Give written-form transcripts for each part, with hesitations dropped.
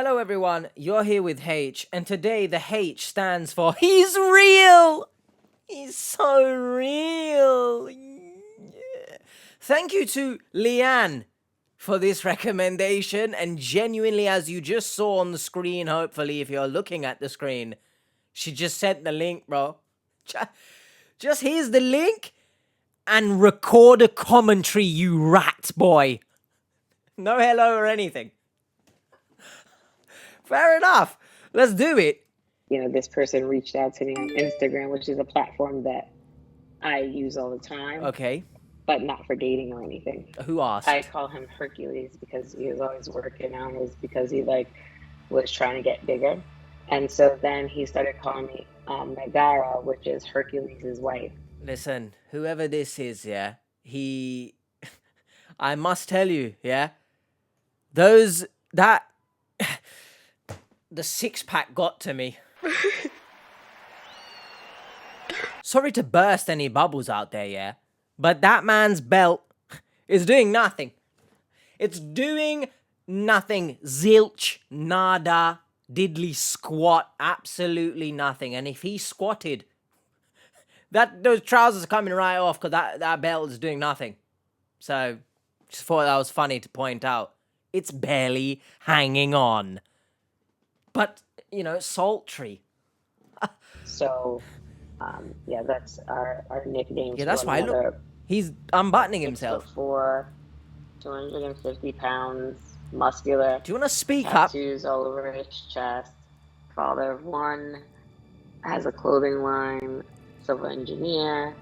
Hello everyone, you're here with H, and today the H stands for He's Real! He's so real! Yeah. Thank you to Leanne for this recommendation, and genuinely, as you just saw on the screen, hopefully, if you're looking at the screen, she just sent the link, bro. Just here's the link, and record a commentary, you rat boy. No hello or anything. Fair enough. Let's do it. This person reached out to me on Instagram, which is a platform that I use all the time, Okay. but not for dating or anything. Who asked? I call him Hercules because he was always working out, because he was trying to get bigger. And so then he started calling me Megara, which is Hercules' wife. Listen, whoever this is, yeah, I must tell you, yeah, the six-pack got to me. Sorry to burst any bubbles out there, yeah, but that man's belt is doing nothing. It's doing nothing. Zilch, nada, diddly squat, absolutely nothing. And if he squatted, those trousers are coming right off because that belt is doing nothing. So, just thought that was funny to point out. It's barely hanging on. But, sultry. So, that's our nickname. Yeah, that's why. Look, he's unbuttoning himself. 6'4", 250 pounds, muscular. Do you want to speak up? Tattoos all over his chest. Father of one. Has a clothing line. Civil engineer.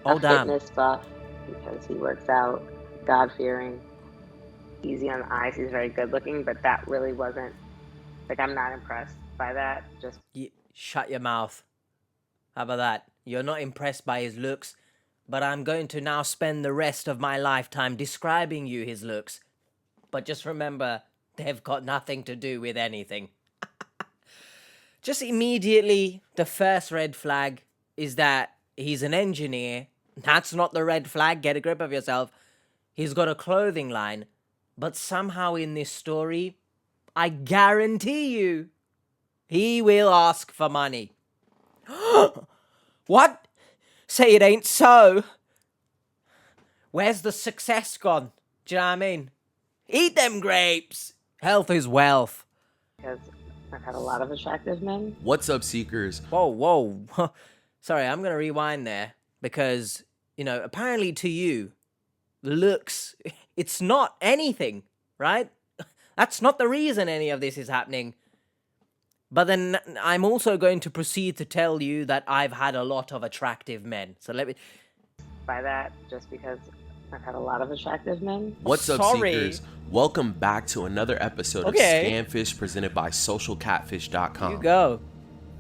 Fitness buff because he works out. God-fearing. Easy on the eyes. He's very good looking, but that really wasn't. I'm not impressed by that. Shut your mouth. How about that? You're not impressed by his looks, but I'm going to now spend the rest of my lifetime describing you his looks. But just remember, they've got nothing to do with anything. Just immediately, the first red flag is that he's an engineer. That's not the red flag. Get a grip of yourself. He's got a clothing line. But somehow in this story, I guarantee you, he will ask for money. What? Say it ain't so. Where's the success gone? Do you know what I mean? Eat them grapes. Health is wealth. Because I've had a lot of attractive men. What's up, Seekers? Whoa. Sorry, I'm going to rewind there. Because, apparently to you, looks, it's not anything, right? That's not the reason any of this is happening. But then I'm also going to proceed to tell you that I've had a lot of attractive men. So let me... By that, just because I've had a lot of attractive men. What's up, Seekers? Welcome back to another episode of Scamfish presented by SocialCatFish.com. You go.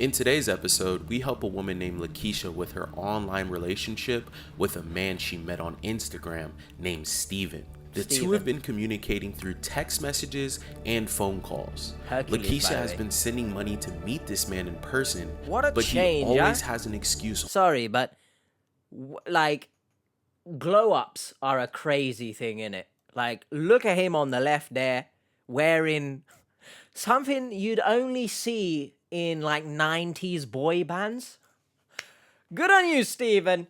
In today's episode, we help a woman named Lakisha with her online relationship with a man she met on Instagram named Steven. The two have been communicating through text messages and phone calls. Lakisha has been sending money to meet this man in person, but he always has an excuse. Sorry, but glow-ups are a crazy thing, innit? Look at him on the left there, wearing something you'd only see in 90s boy bands. Good on you, Steven.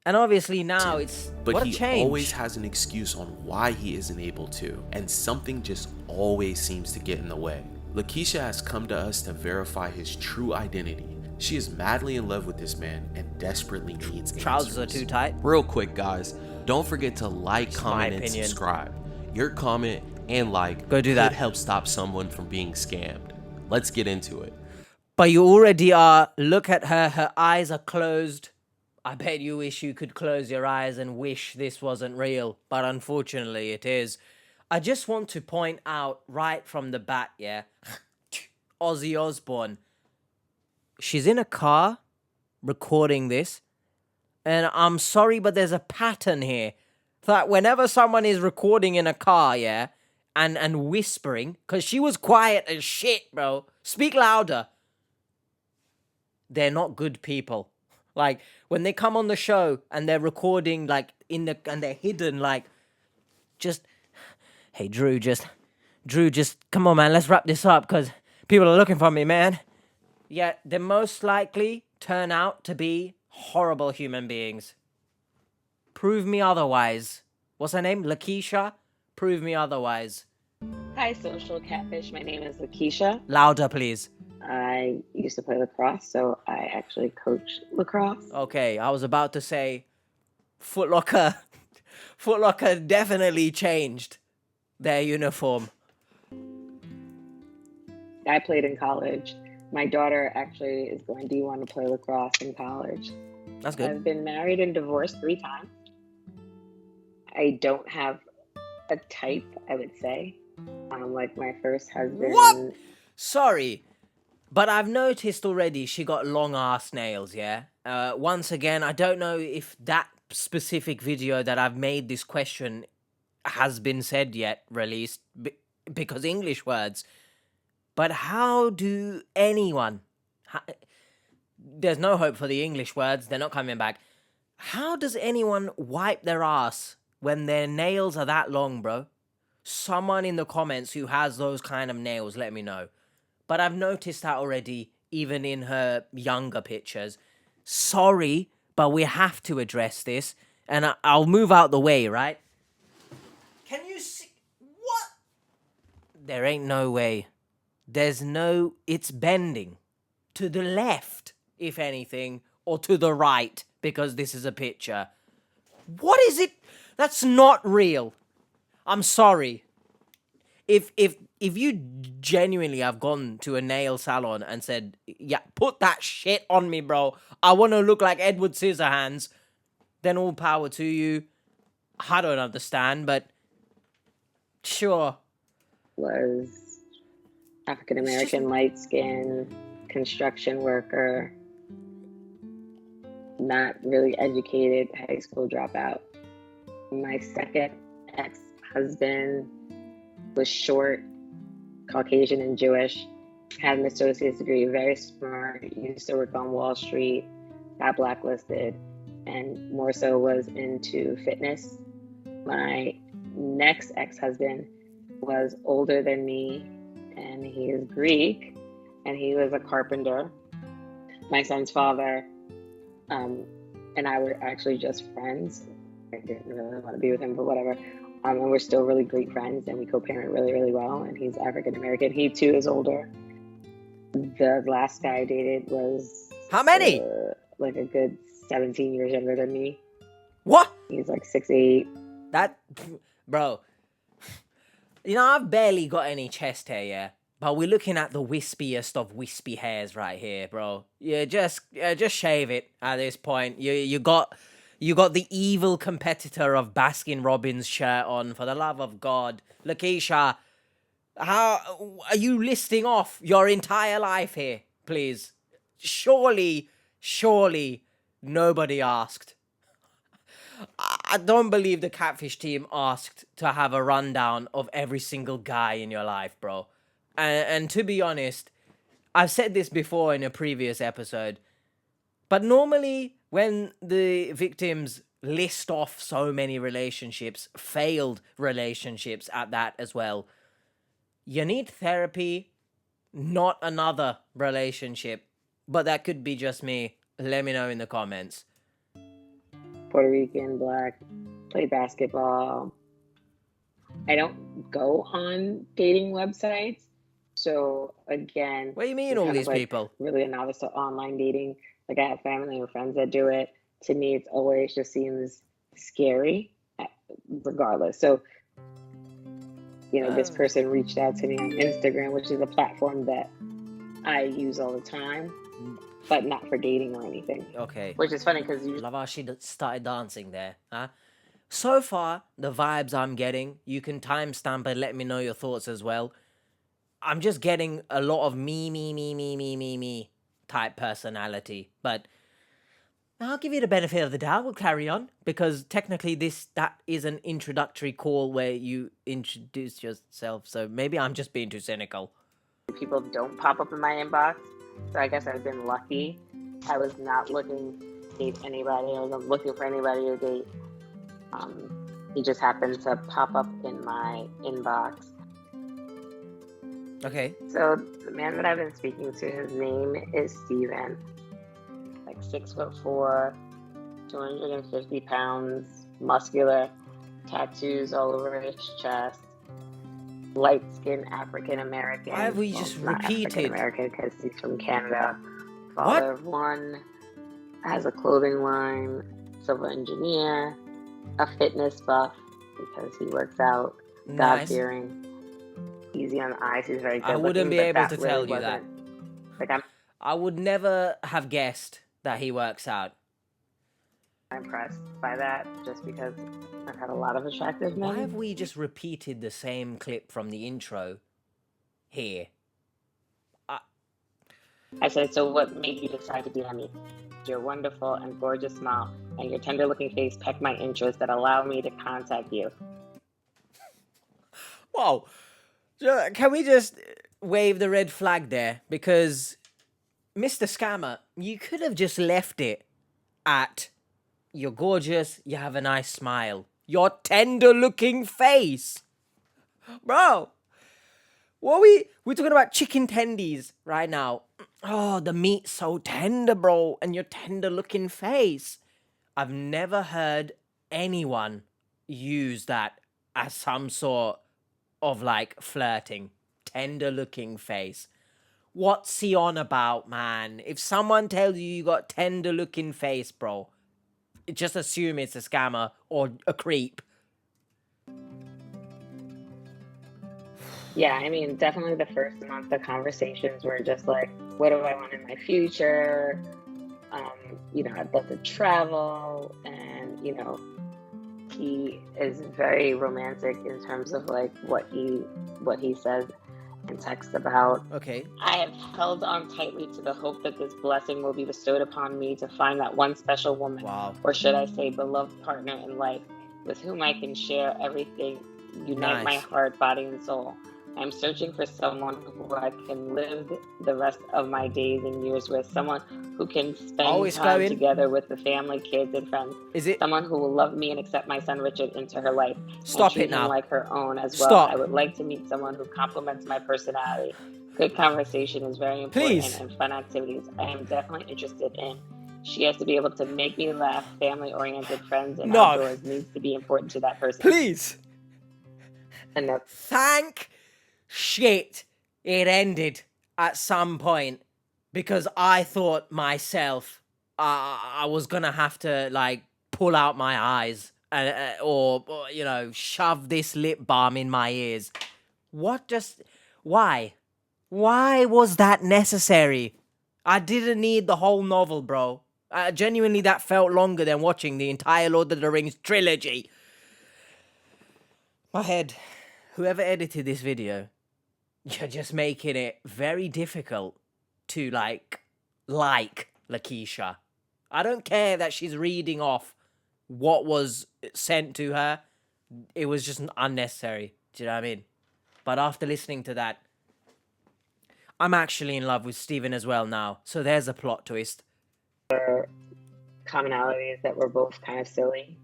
And obviously now it's... But he always has an excuse on why he isn't able to, and something just always seems to get in the way. Lakisha has come to us to verify his true identity. She is madly in love with this man and desperately needs answers. Trousers are too tight. Real quick, guys, don't forget to like, comment, and subscribe. Your comment and go do that. Could help stop someone from being scammed. Let's get into it. But you already are. Look at her. Her eyes are closed. I bet you wish you could close your eyes and wish this wasn't real, but unfortunately it is. I just want to point out right from the bat, yeah, Ozzy Osbourne. She's in a car recording this, and I'm sorry, but there's a pattern here. That whenever someone is recording in a car, yeah, and whispering, because she was quiet as shit, bro. Speak louder. They're not good people. When they come on the show and they're recording, and they're hidden, just, hey, Drew, just Drew, just come on, man. Let's wrap this up because people are looking for me, man. Yeah, they most likely turn out to be horrible human beings. Prove me otherwise. What's her name? Lakisha? Prove me otherwise. Hi, social catfish. My name is Lakisha. Louder, please. I used to play lacrosse, so I actually coach lacrosse. Okay, I was about to say Foot Locker. Foot Locker definitely changed their uniform. I played in college. My daughter actually is going to want to play lacrosse in college. That's good. I've been married and divorced 3 times. I don't have a type, I would say. Like my first husband. What? Sorry, but I've noticed already she got long ass nails, yeah? Once again, I don't know if that specific video that I've made this question has been said yet, released, because English words. But how do anyone... there's no hope for the English words, they're not coming back. How does anyone wipe their ass when their nails are that long, bro? Someone in the comments who has those kind of nails, let me know. But I've noticed that already, even in her younger pictures. Sorry, but we have to address this. And I'll move out the way, right? Can you see? What? There ain't no way. There's no... It's bending. To the left, if anything. Or to the right, because this is a picture. What is it? That's not real. I'm sorry. If you genuinely have gone to a nail salon and said, yeah, put that shit on me, bro. I want to look like Edward Scissorhands. Then all power to you. I don't understand, but sure. Was African-American, light-skinned, construction worker, not really educated, high school dropout. My second ex-husband was short, Caucasian and Jewish, had an associate's degree, very smart, used to work on Wall Street, got blacklisted, and more so was into fitness. My next ex-husband was older than me, and he is Greek, and he was a carpenter. My son's father and I were actually just friends. I didn't really want to be with him, but whatever. And we're still really great friends, and we co-parent really, really well, and he's African-American. He, too, is older. The last guy I dated was... How many? Like a good 17 years younger than me. What? He's like 6'8". That... Bro. You know, I've barely got any chest hair, yeah? But we're looking at the wispiest of wispy hairs right here, bro. Yeah, just shave it at this point. You got the evil competitor of Baskin Robbins shirt on, for the love of God. Lakisha, how are you listing off your entire life here, please? Surely nobody asked. I don't believe the Catfish team asked to have a rundown of every single guy in your life, bro. And to be honest, I've said this before in a previous episode, but normally when the victims list off so many relationships, failed relationships at that as well, you need therapy, not another relationship. But that could be just me. Let me know in the comments. Puerto Rican, black, play basketball. I don't go on dating websites. So again, what do you mean all these people? Really a novice to online dating. Like I have family and friends that do it. To me, it's always just seems scary, regardless. So, you know, this person reached out to me on Instagram, which is a platform that I use all the time, but not for dating or anything. Okay. Which is funny because love how she started dancing there, huh? So far, the vibes I'm getting, you can timestamp and let me know your thoughts as well. I'm just getting a lot of me type personality, but I'll give you the benefit of the doubt. We'll carry on because technically that is an introductory call where you introduce yourself. So maybe I'm just being too cynical. People don't pop up in my inbox, so I guess I've been lucky. I was not looking to date anybody. I wasn't looking for anybody to date. He just happened to pop up in my inbox. Okay. So the man that I've been speaking to, his name is Steven. Like 6'4", 250 pounds, muscular, tattoos all over his chest, light-skinned African American. Why have we well, just not African repeated? American because he's from Canada. What? Father of one, has a clothing line, civil engineer, a fitness buff because he works out, Nice. God-fearing, easy on the eyes. He's very good I wouldn't looking, be but able that to really tell you that. wasn't like I would never have guessed that he works out. I'm impressed by that just because I've had a lot of attractive men. Why have we just repeated the same clip from the intro here? I said, so what made you decide to DM me? Your wonderful and gorgeous smile and your tender looking face pecked my interest that allowed me to contact you. Whoa. Can we just wave the red flag there? Because, Mr. Scammer, you could have just left it at you're gorgeous, you have a nice smile, your tender looking face. Bro, we're talking about chicken tendies right now. Oh, the meat's so tender, bro, and your tender looking face. I've never heard anyone use that as some sort of like flirting. Tender looking face. What's he on about, man? If someone tells you got tender looking face, bro, just assume it's a scammer or a creep. Yeah, I mean, definitely the first month, the conversations were just like, what do I want in my future? I'd love to travel, and he is very romantic in terms of like what he says and text about. Okay. I have held on tightly to the hope that this blessing will be bestowed upon me to find that one special woman, or should I say beloved partner in life, with whom I can share everything, unite my heart, body, and soul. I'm searching for someone who I can live the rest of my days and years with, someone who can spend time together with the family, kids, and friends. Someone who will love me and accept my son Richard into her life and treat him like her own as well. I would like to meet someone who complements my personality. Good conversation is very important, and fun activities I am definitely interested in. She has to be able to make me laugh. Family-oriented friends and outdoors needs to be important to that person. Please. And thank shit it ended at some point, because I thought myself I was gonna have to like pull out my eyes or shove this lip balm in my ears. Why was that necessary? I didn't need the whole novel, bro. Genuinely, that felt longer than watching the entire Lord of the Rings trilogy. My head. Whoever edited this video, you're just making it very difficult to like Lakisha. I don't care that she's reading off what was sent to her. It was just unnecessary. Do you know what I mean? But after listening to that, I'm actually in love with Steven as well now. So there's a plot twist. Commonalities that were both kind of silly.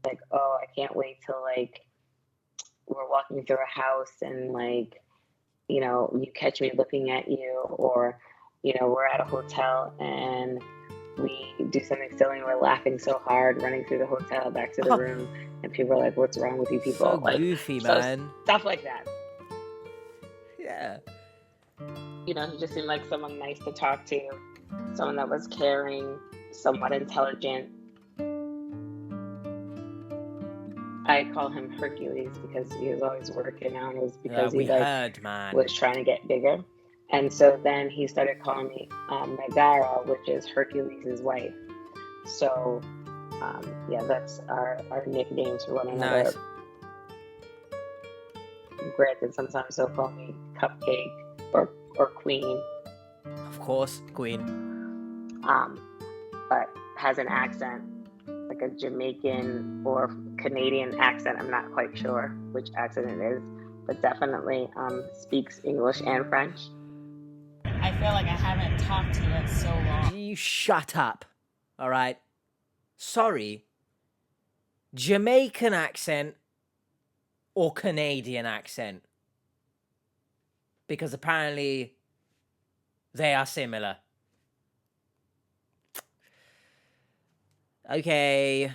Like, oh, I can't wait till like we're walking through a house and like, you catch me looking at you, or, we're at a hotel and we do something silly and we're laughing so hard, running through the hotel back to the room, and people are like, what's wrong with you people? So like, goofy, man. Stuff like that. Yeah. He just seemed like someone nice to talk to, someone that was caring, somewhat intelligent. I call him Hercules because he was always working out. It was because he was trying to get bigger. And so then he started calling me Megara, which is Hercules' wife. So, that's our nicknames for one another. Nice. Granted, sometimes he'll call me Cupcake or Queen. Of course, Queen. But has an accent, like a Jamaican or Canadian accent. I'm not quite sure which accent it is, but definitely speaks English and French. I feel like I haven't talked to you in so long. You shut up, all right? Sorry. Jamaican accent or Canadian accent? because apparently they are similar. Okay.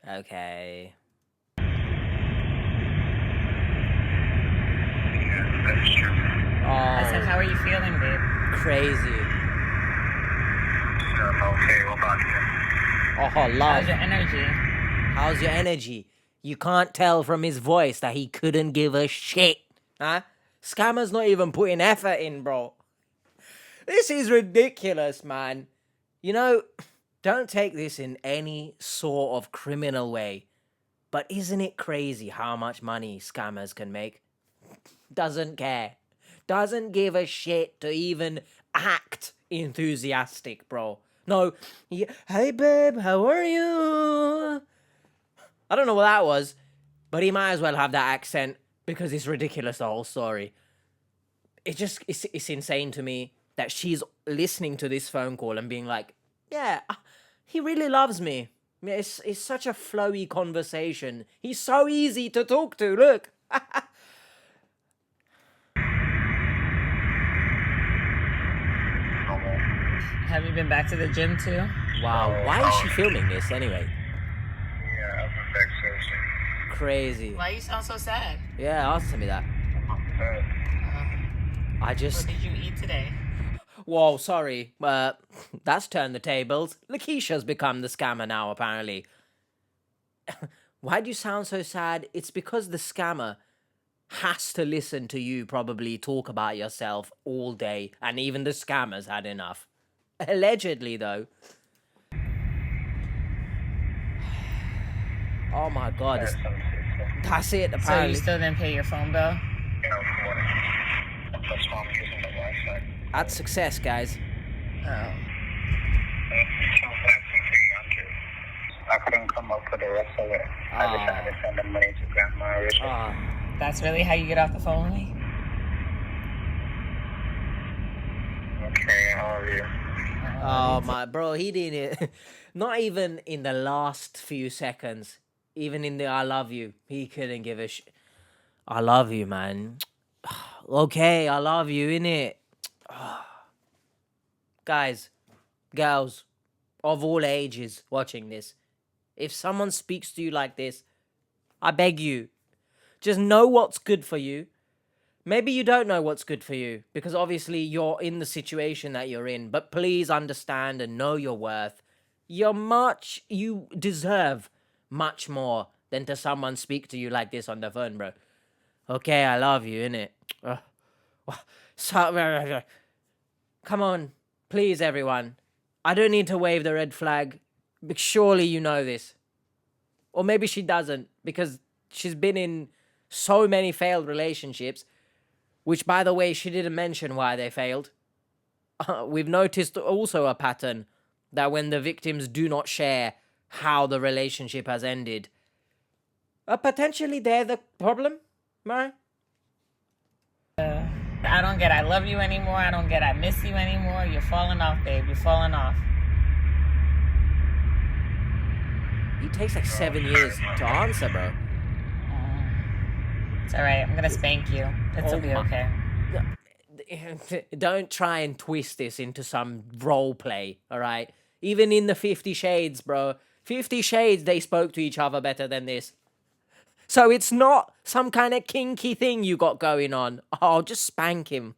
Okay. Yeah, that's true. I said, Oh, how are you feeling, babe? crazy. I'm okay. What about you? Oh, love. How's your energy? How's your energy? You can't tell from his voice that he couldn't give a shit. Huh? Scammer's not even putting effort in, bro. This is ridiculous, man. You know, don't take this in any sort of criminal way. But isn't it crazy how much money scammers can make? Doesn't care. Doesn't give a shit to even act enthusiastic, bro. No, hey babe, how are you? I don't know what that was, but he might as well have that accent because it's ridiculous, the whole story. It's insane to me that she's listening to this phone call and being like, yeah, he really loves me. It's such a flowy conversation. He's so easy to talk to, look. Have you been back to the gym too? Wow, why is she filming this anyway? Yeah, I've been back Thursday. Crazy. Why you sound so sad? Yeah, answer me that. I What just... did you eat today? Whoa, sorry. That's turned the tables. Lakisha's become the scammer now, apparently. Why do you sound so sad? It's because the scammer has to listen to you probably talk about yourself all day, and even the scammers had enough. Allegedly, though. Oh my god, that's it, So you apparently. still didn't pay your phone bill? That's why I'm using the Wi-Fi. That's success, guys. Oh. I couldn't come up for the rest of it. I just had to send the money to Grandma Richard. That's really how you get off the phone with me? Okay, how are you? Oh my bro, he didn't. Not even in the last few seconds. Even in the I love you, he couldn't give a shit. I love you, man. Okay, I love you, innit? Guys, girls, of all ages watching this, if someone speaks to you like this, I beg you, just know what's good for you. Maybe you don't know what's good for you, because obviously you're in the situation that you're in, but please understand and know your worth. You deserve much more than to someone speak to you like this on the phone, bro. Okay, I love you, innit? Come on, please, everyone. I don't need to wave the red flag, but surely you know this. Or maybe she doesn't, because she's been in so many failed relationships, which, by the way, she didn't mention why they failed. We've noticed also a pattern that when the victims do not share how the relationship has ended, potentially they're the problem, right? I don't get I love you anymore. I don't get I miss you anymore. You're falling off, babe. You're falling off. It takes like 7 years to answer, bro. It's alright. I'm gonna spank you. It'll be okay. Don't try and twist this into some role play, all right? Even in the 50 Shades, bro. 50 Shades, they spoke to each other better than this. So it's not some kind of kinky thing you got going on. Oh, just spank him.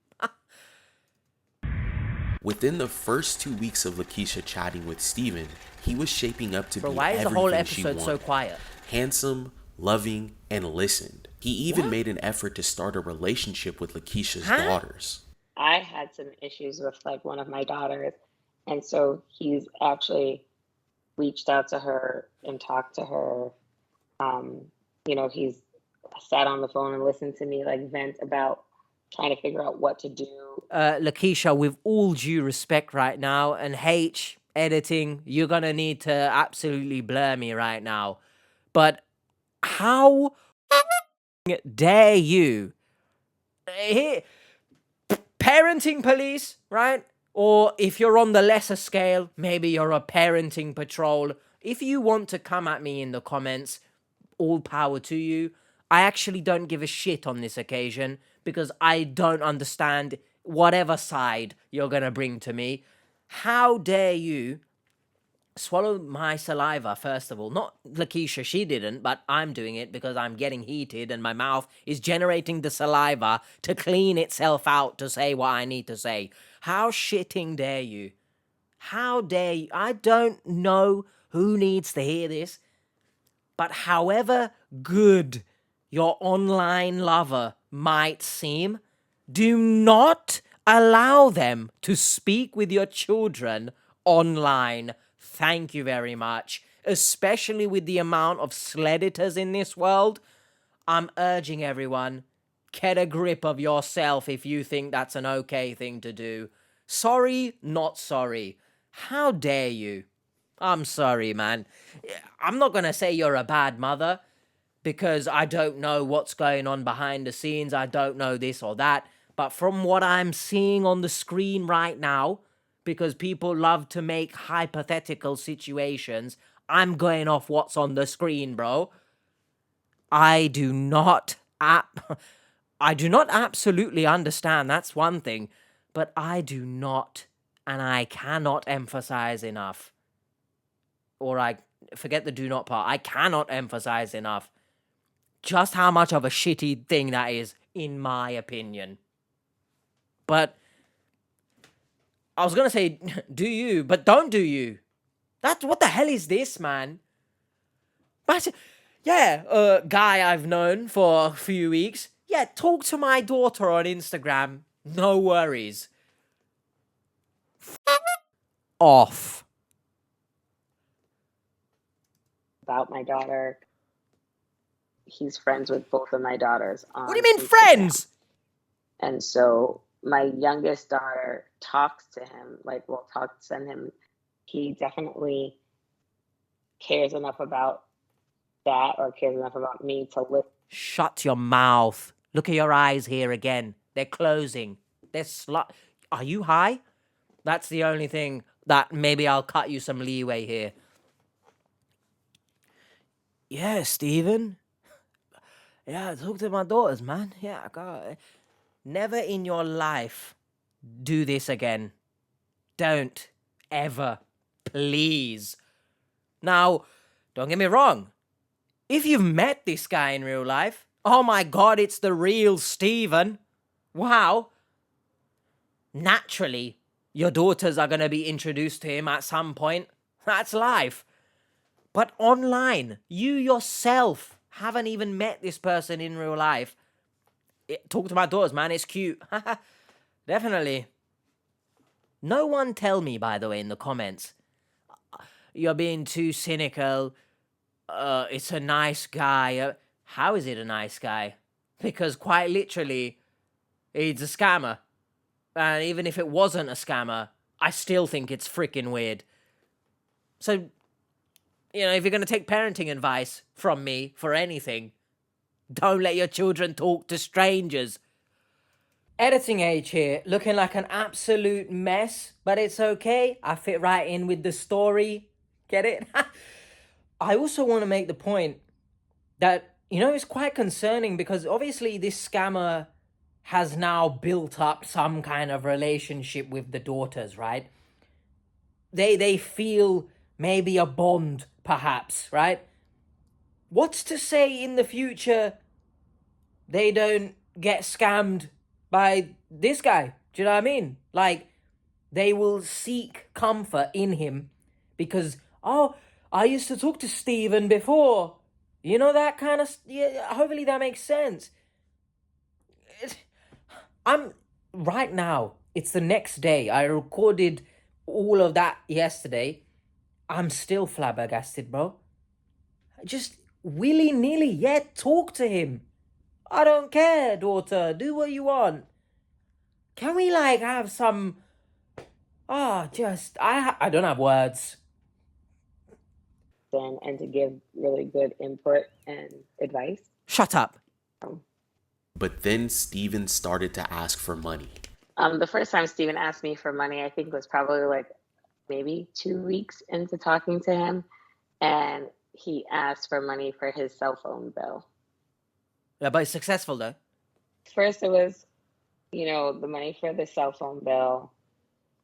Within the first 2 weeks of Lakisha chatting with Steven, he was shaping up to Bro, be why is the everything whole she episode wanted. so quiet? Handsome, loving, and listened. He even made an effort to start a relationship with Lakisha's daughters. I had some issues with like one of my daughters, and so he's actually reached out to her and talked to her. You know, he's sat on the phone and listened to me like vent about trying to figure out what to do. Lakisha, with all due respect right now, and H, editing, you're gonna need to absolutely blur me right now. But how dare you? Here, parenting police, right? Or if you're on the lesser scale, maybe you're a parenting patrol. If you want to come at me in the comments, all power to you. I actually don't give a shit on this occasion because I don't understand whatever side you're going to bring to me. How dare you swallow my saliva, first of all? Not Lakisha, she didn't, but I'm doing it because I'm getting heated and my mouth is generating the saliva to clean itself out to say what I need to say. How shitting dare you? How dare you? I don't know who needs to hear this, but however good your online lover might seem, do not allow them to speak with your children online. Thank you very much. Especially with the amount of sleditors in this world, I'm urging everyone, get a grip of yourself if you think that's an okay thing to do. Sorry, not sorry. How dare you? I'm sorry, man. I'm not going to say you're a bad mother because I don't know what's going on behind the scenes. I don't know this or that. But from what I'm seeing on the screen right now, because people love to make hypothetical situations, I'm going off what's on the screen, bro. I do not absolutely understand. That's one thing. But I do not, and I cannot emphasize enough, or I forget the do not part, I cannot emphasize enough just how much of a shitty thing that is, in my opinion. But I was gonna say, do you, but don't do you. What the hell is this, man? But yeah, guy I've known for a few weeks. Yeah, talk to my daughter on Instagram. No worries. Off. About my daughter. He's friends with both of my daughters on What do you mean, Instagram. friends? And so my youngest daughter talks to him, send him. He definitely cares enough about that, or cares enough about me to live. Shut your mouth. Look at your eyes here again. They're closing. They're Are you high? That's the only thing that maybe I'll cut you some leeway here. Yeah, Stephen. Yeah, talk to my daughters, man. Yeah, I got. Never in your life do this again. Don't ever. Please. Now, don't get me wrong. If you've met this guy in real life, oh my God, it's the real Stephen. Wow. Naturally, your daughters are going to be introduced to him at some point. That's life. But online, you yourself haven't even met this person in real life. Talk to my daughters, man. It's cute. Definitely. No one tell me, by the way, in the comments, you're being too cynical. It's a nice guy. How is it a nice guy? Because quite literally, he's a scammer. And even if it wasn't a scammer, I still think it's freaking weird. So, you know, if you're going to take parenting advice from me for anything, don't let your children talk to strangers. Editing age here, looking like an absolute mess, but it's okay. I fit right in with the story. Get it? I also want to make the point that, you know, it's quite concerning because obviously this scammer has now built up some kind of relationship with the daughters, right? They feel maybe a bond, perhaps, right? What's to say in the future they don't get scammed by this guy? Do you know what I mean? Like, they will seek comfort in him because, oh, I used to talk to Steven before. You know, that kind of... Yeah, hopefully that makes sense. Right now, it's the next day. I recorded all of that yesterday. I'm still flabbergasted, bro. Just willy-nilly, yeah, talk to him. I don't care, daughter. Do what you want. Can we, like, have some... I don't have words. And to give really good input and advice. Shut up. But then Steven started to ask for money. The first time Steven asked me for money, I think was probably like maybe 2 weeks into talking to him. And he asked for money for his cell phone bill. Yeah, but it's successful though. First it was, the money for the cell phone bill.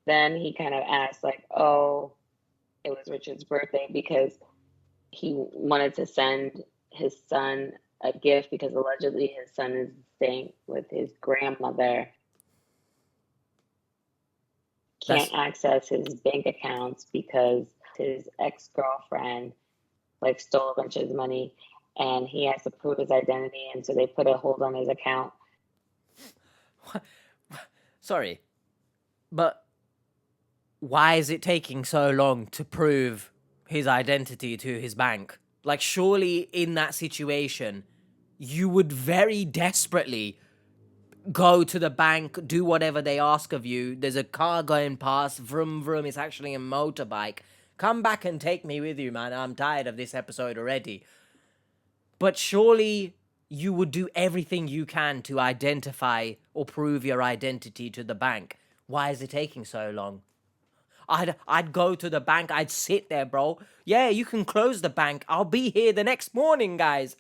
Then he kind of asked like, oh, it was Richard's birthday because he wanted to send his son a gift because allegedly his son is staying with his grandmother. Can't access his bank accounts because his ex-girlfriend stole a bunch of his money and he has to prove his identity, and so they put a hold on his account. Sorry, but why is it taking so long to prove his identity to his bank? Like, surely in that situation, you would very desperately go to the bank, do whatever they ask of you. There's a car going past, vroom, vroom, it's actually a motorbike. Come back and take me with you, man. I'm tired of this episode already. But surely you would do everything you can to identify or prove your identity to the bank. Why is it taking so long? I'd go to the bank. I'd sit there, bro. Yeah, you can close the bank. I'll be here the next morning, guys.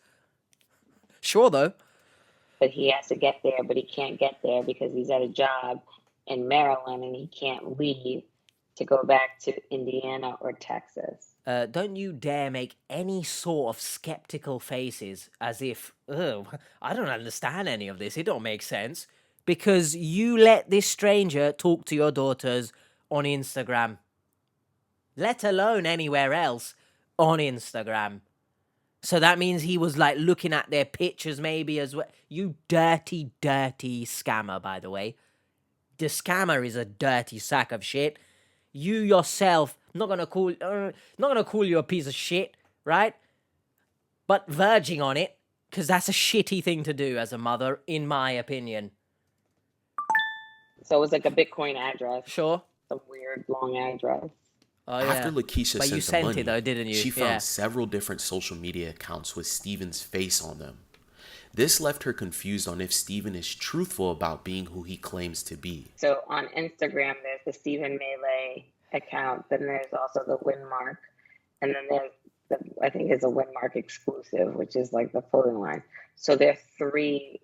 Sure, though. But he has to get there, but he can't get there because he's at a job in Maryland and he can't leave to go back to Indiana or Texas. Don't you dare make any sort of skeptical faces as if, I don't understand any of this. It don't make sense. Because you let this stranger talk to your daughters on Instagram. Let alone anywhere else on Instagram. So that means he was looking at their pictures maybe as well. You dirty, dirty scammer, by the way. The scammer is a dirty sack of shit. You yourself, not gonna call you a piece of shit, right? But verging on it, because that's a shitty thing to do as a mother, in my opinion. So it was like a Bitcoin address. Sure. Some weird long address. Oh, yeah. After Lakisha but sent you sent the money, it though, didn't you? She found several different social media accounts with Steven's face on them. This left her confused on if Steven is truthful about being who he claims to be. So on Instagram, there's the Steven Melee account. Then there's also the Winmark. And then there's, I think it's a Winmark exclusive, which is like the clothing line. So there's 3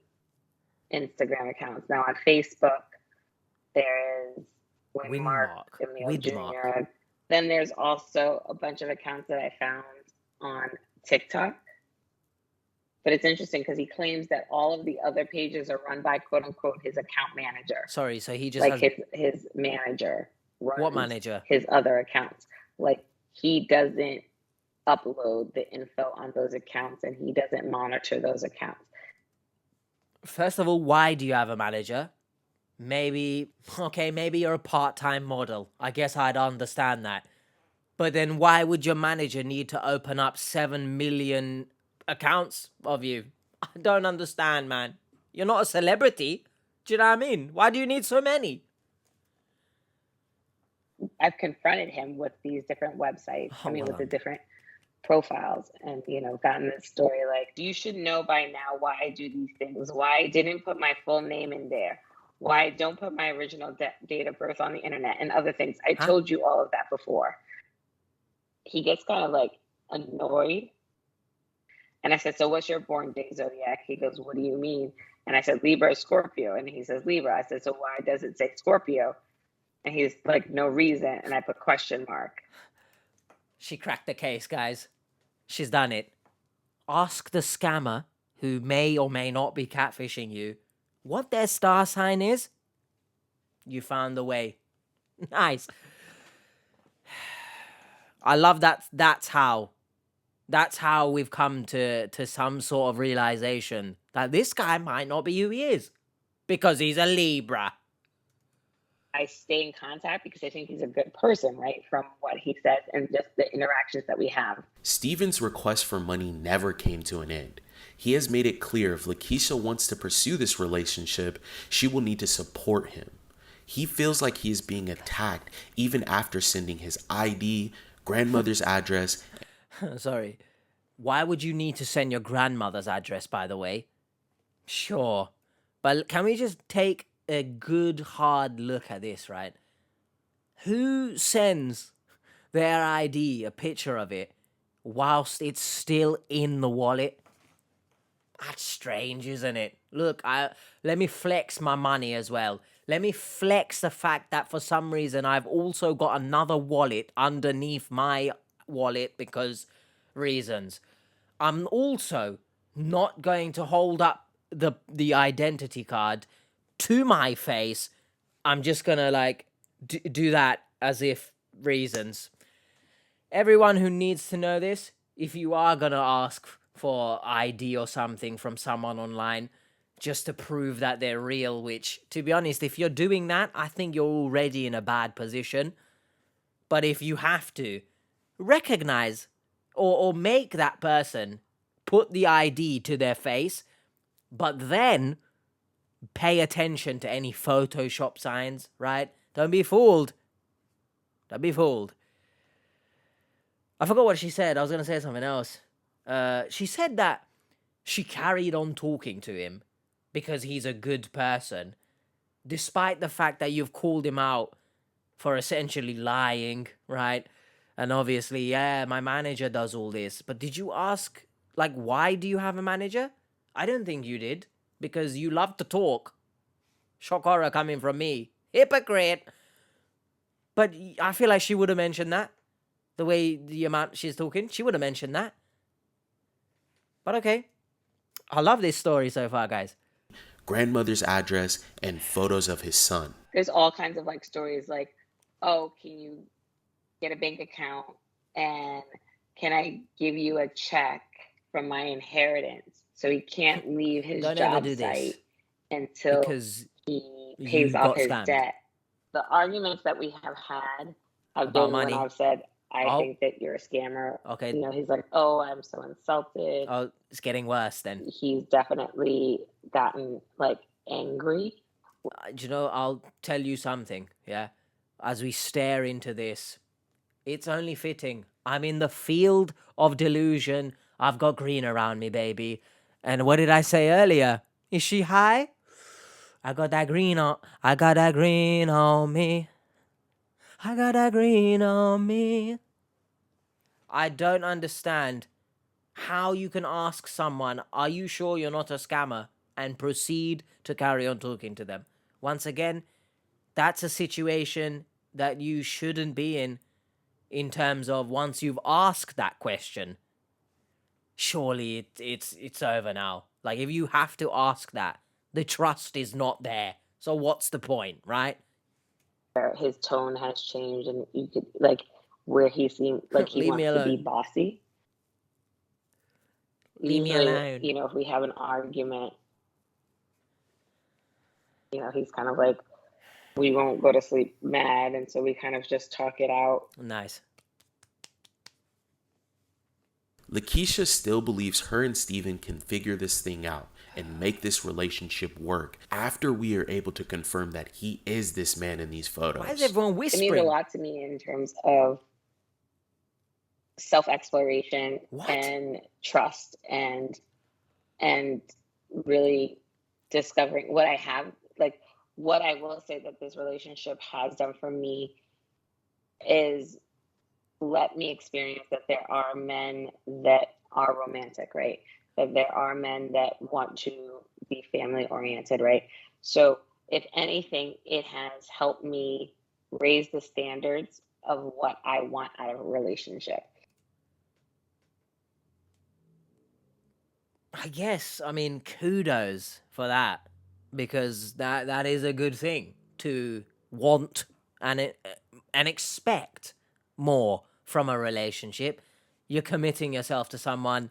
Instagram accounts. Now on Facebook, there is Winmark Emil Jr. Then there's also a bunch of accounts that I found on TikTok. But it's interesting because he claims that all of the other pages are run by quote unquote his account manager. Sorry, so he just his manager runs what manager? His other accounts. Like he doesn't upload the info on those accounts and he doesn't monitor those accounts. First of all, why do you have a manager? Maybe you're a part-time model. I guess I'd understand that. But then why would your manager need to open up 7 million accounts of you? I don't understand, man. You're not a celebrity. Do you know what I mean? Why do you need so many? I've confronted him with these different websites. With the different profiles and, gotten this story like, you should know by now why I do these things, why I didn't put my full name in there, why I don't put my original date of birth on the internet and other things. I told you all of that before. He gets kind of annoyed. And I said, so what's your born day zodiac? He goes, what do you mean? And I said, Libra or Scorpio. And he says, Libra. I said, so why does it say Scorpio? And he's like, no reason. And I put question mark. She cracked the case, guys. She's done it. Ask the scammer, who may or may not be catfishing you, what their star sign is. You found the way. Nice. I love that. That's how we've come to some sort of realization that this guy might not be who he is because he's a Libra. I stay in contact because I think he's a good person, right? From what he says and just the interactions that we have. Steven's request for money never came to an end. He has made it clear if Lakisha wants to pursue this relationship, she will need to support him. He feels like he is being attacked even after sending his ID, grandmother's address. Sorry. Why would you need to send your grandmother's address, by the way? Sure. But can we just take a good hard look at this, right? Who sends their ID, a picture of it, whilst it's still in the wallet? That's strange, isn't it? Look, let me flex my money as well. Let me flex the fact that for some reason I've also got another wallet underneath my wallet because reasons. I'm also not going to hold up the identity card to my face. I'm just gonna like do that as if reasons. Everyone who needs to know this, if you are gonna ask for ID or something from someone online just to prove that they're real, which, to be honest, if you're doing that, I think you're already in a bad position. But if you have to, recognize or make that person put the ID to their face, but then pay attention to any Photoshop signs, right? Don't be fooled. Don't be fooled. I forgot what she said. I was going to say something else. She said that she carried on talking to him because he's a good person, despite the fact that you've called him out for essentially lying, right? And obviously, yeah, my manager does all this. But did you ask, like, why do you have a manager? I don't think you did, because you love to talk. Shock horror coming from me. Hypocrite! But I feel like she would have mentioned that. The way, the amount she's talking, she would have mentioned that. But okay. I love this story so far, guys. Grandmother's address and photos of his son. There's all kinds of like stories like, oh, can you get a bank account and can I give you a check from my inheritance? So he can't leave his job site until because he pays off his debt. The arguments that we have had have about been money. When I've said, I think that you're a scammer. Okay. You know, he's like, oh, I'm so insulted. Oh, it's getting worse then. He's definitely gotten like angry. You know, I'll tell you something, yeah? As we stare into this, it's only fitting. I'm in the field of delusion. I've got green around me, baby. And what did I say earlier? Is she high? I got that green on. I got that green on me. I got that green on me. I don't understand how you can ask someone, are you sure you're not a scammer? And proceed to carry on talking to them. Once again, that's a situation that you shouldn't be in terms of once you've asked that question. Surely it's over now. Like, if you have to ask that, the trust is not there. So what's the point, right? His tone has changed, and you could like where he seemed like he wants to be bossy. Leave me alone. You know, if we have an argument, you know, he's kind of like, we won't go to sleep mad, and so we kind of just talk it out. Nice. Lakisha still believes her and Steven can figure this thing out and make this relationship work after we are able to confirm that he is this man in these photos. Why is everyone whispering? It means a lot to me in terms of self-exploration and trust and really discovering what I have. Like, what I will say that this relationship has done for me is let me experience that there are men that are romantic, right? That there are men that want to be family oriented, right? So if anything, it has helped me raise the standards of what I want out of a relationship. I guess, I mean, kudos for that, because that is a good thing to want and expect more from a relationship. You're committing yourself to someone,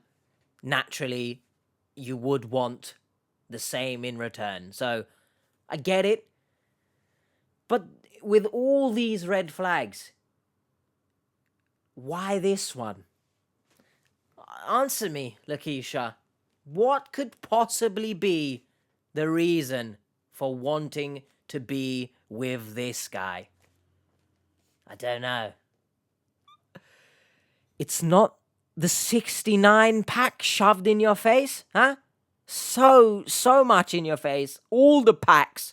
naturally you would want the same in return. So I get it. But with all these red flags, why this one? Answer me, Lakisha. What could possibly be the reason for wanting to be with this guy? I don't know. It's not the 69 pack shoved in your face, huh? So much in your face. All the packs.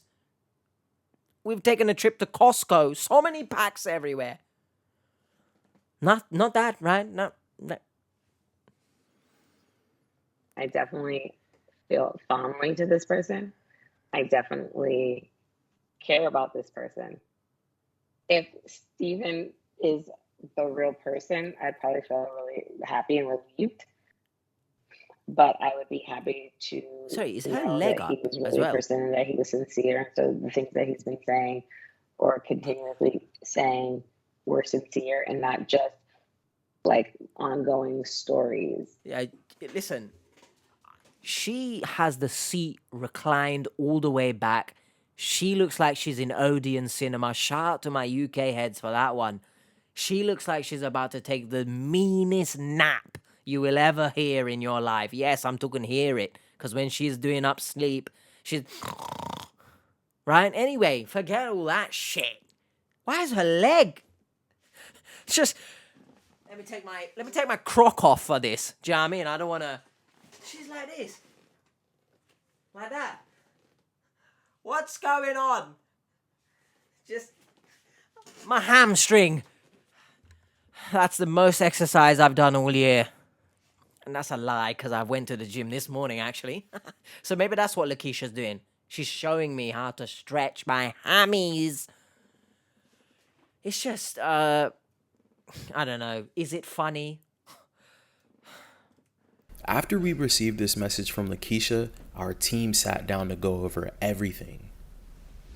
We've taken a trip to Costco. So many packs everywhere. Not that, right? No. I definitely feel fondly to this person. I definitely care about this person. If Steven is the real person, I'd probably feel really happy and relieved. But I would be happy to Sorry, is her know leg that he up was as really a well? person and that he was sincere. So the things that he's been saying or continuously saying were sincere and not just like ongoing stories. Yeah, listen. She has the seat reclined all the way back. She looks like she's in Odeon cinema. Shout out to my UK heads for that one. She looks like she's about to take the meanest nap you will ever hear in your life. Yes, I'm talking hear it. Because when she's doing up sleep, she's... Right? Anyway, forget all that shit. Why is her leg? It's just... Let me take my croc off for this. Do you know what I mean? I don't want to... She's like this. Like that. What's going on? Just... My hamstring. That's the most exercise I've done all year. And that's a lie, because I went to the gym this morning, actually. So maybe that's what Lakisha's doing. She's showing me how to stretch my hammies. It's just, I don't know. Is it funny? After we received this message from Lakisha, our team sat down to go over everything.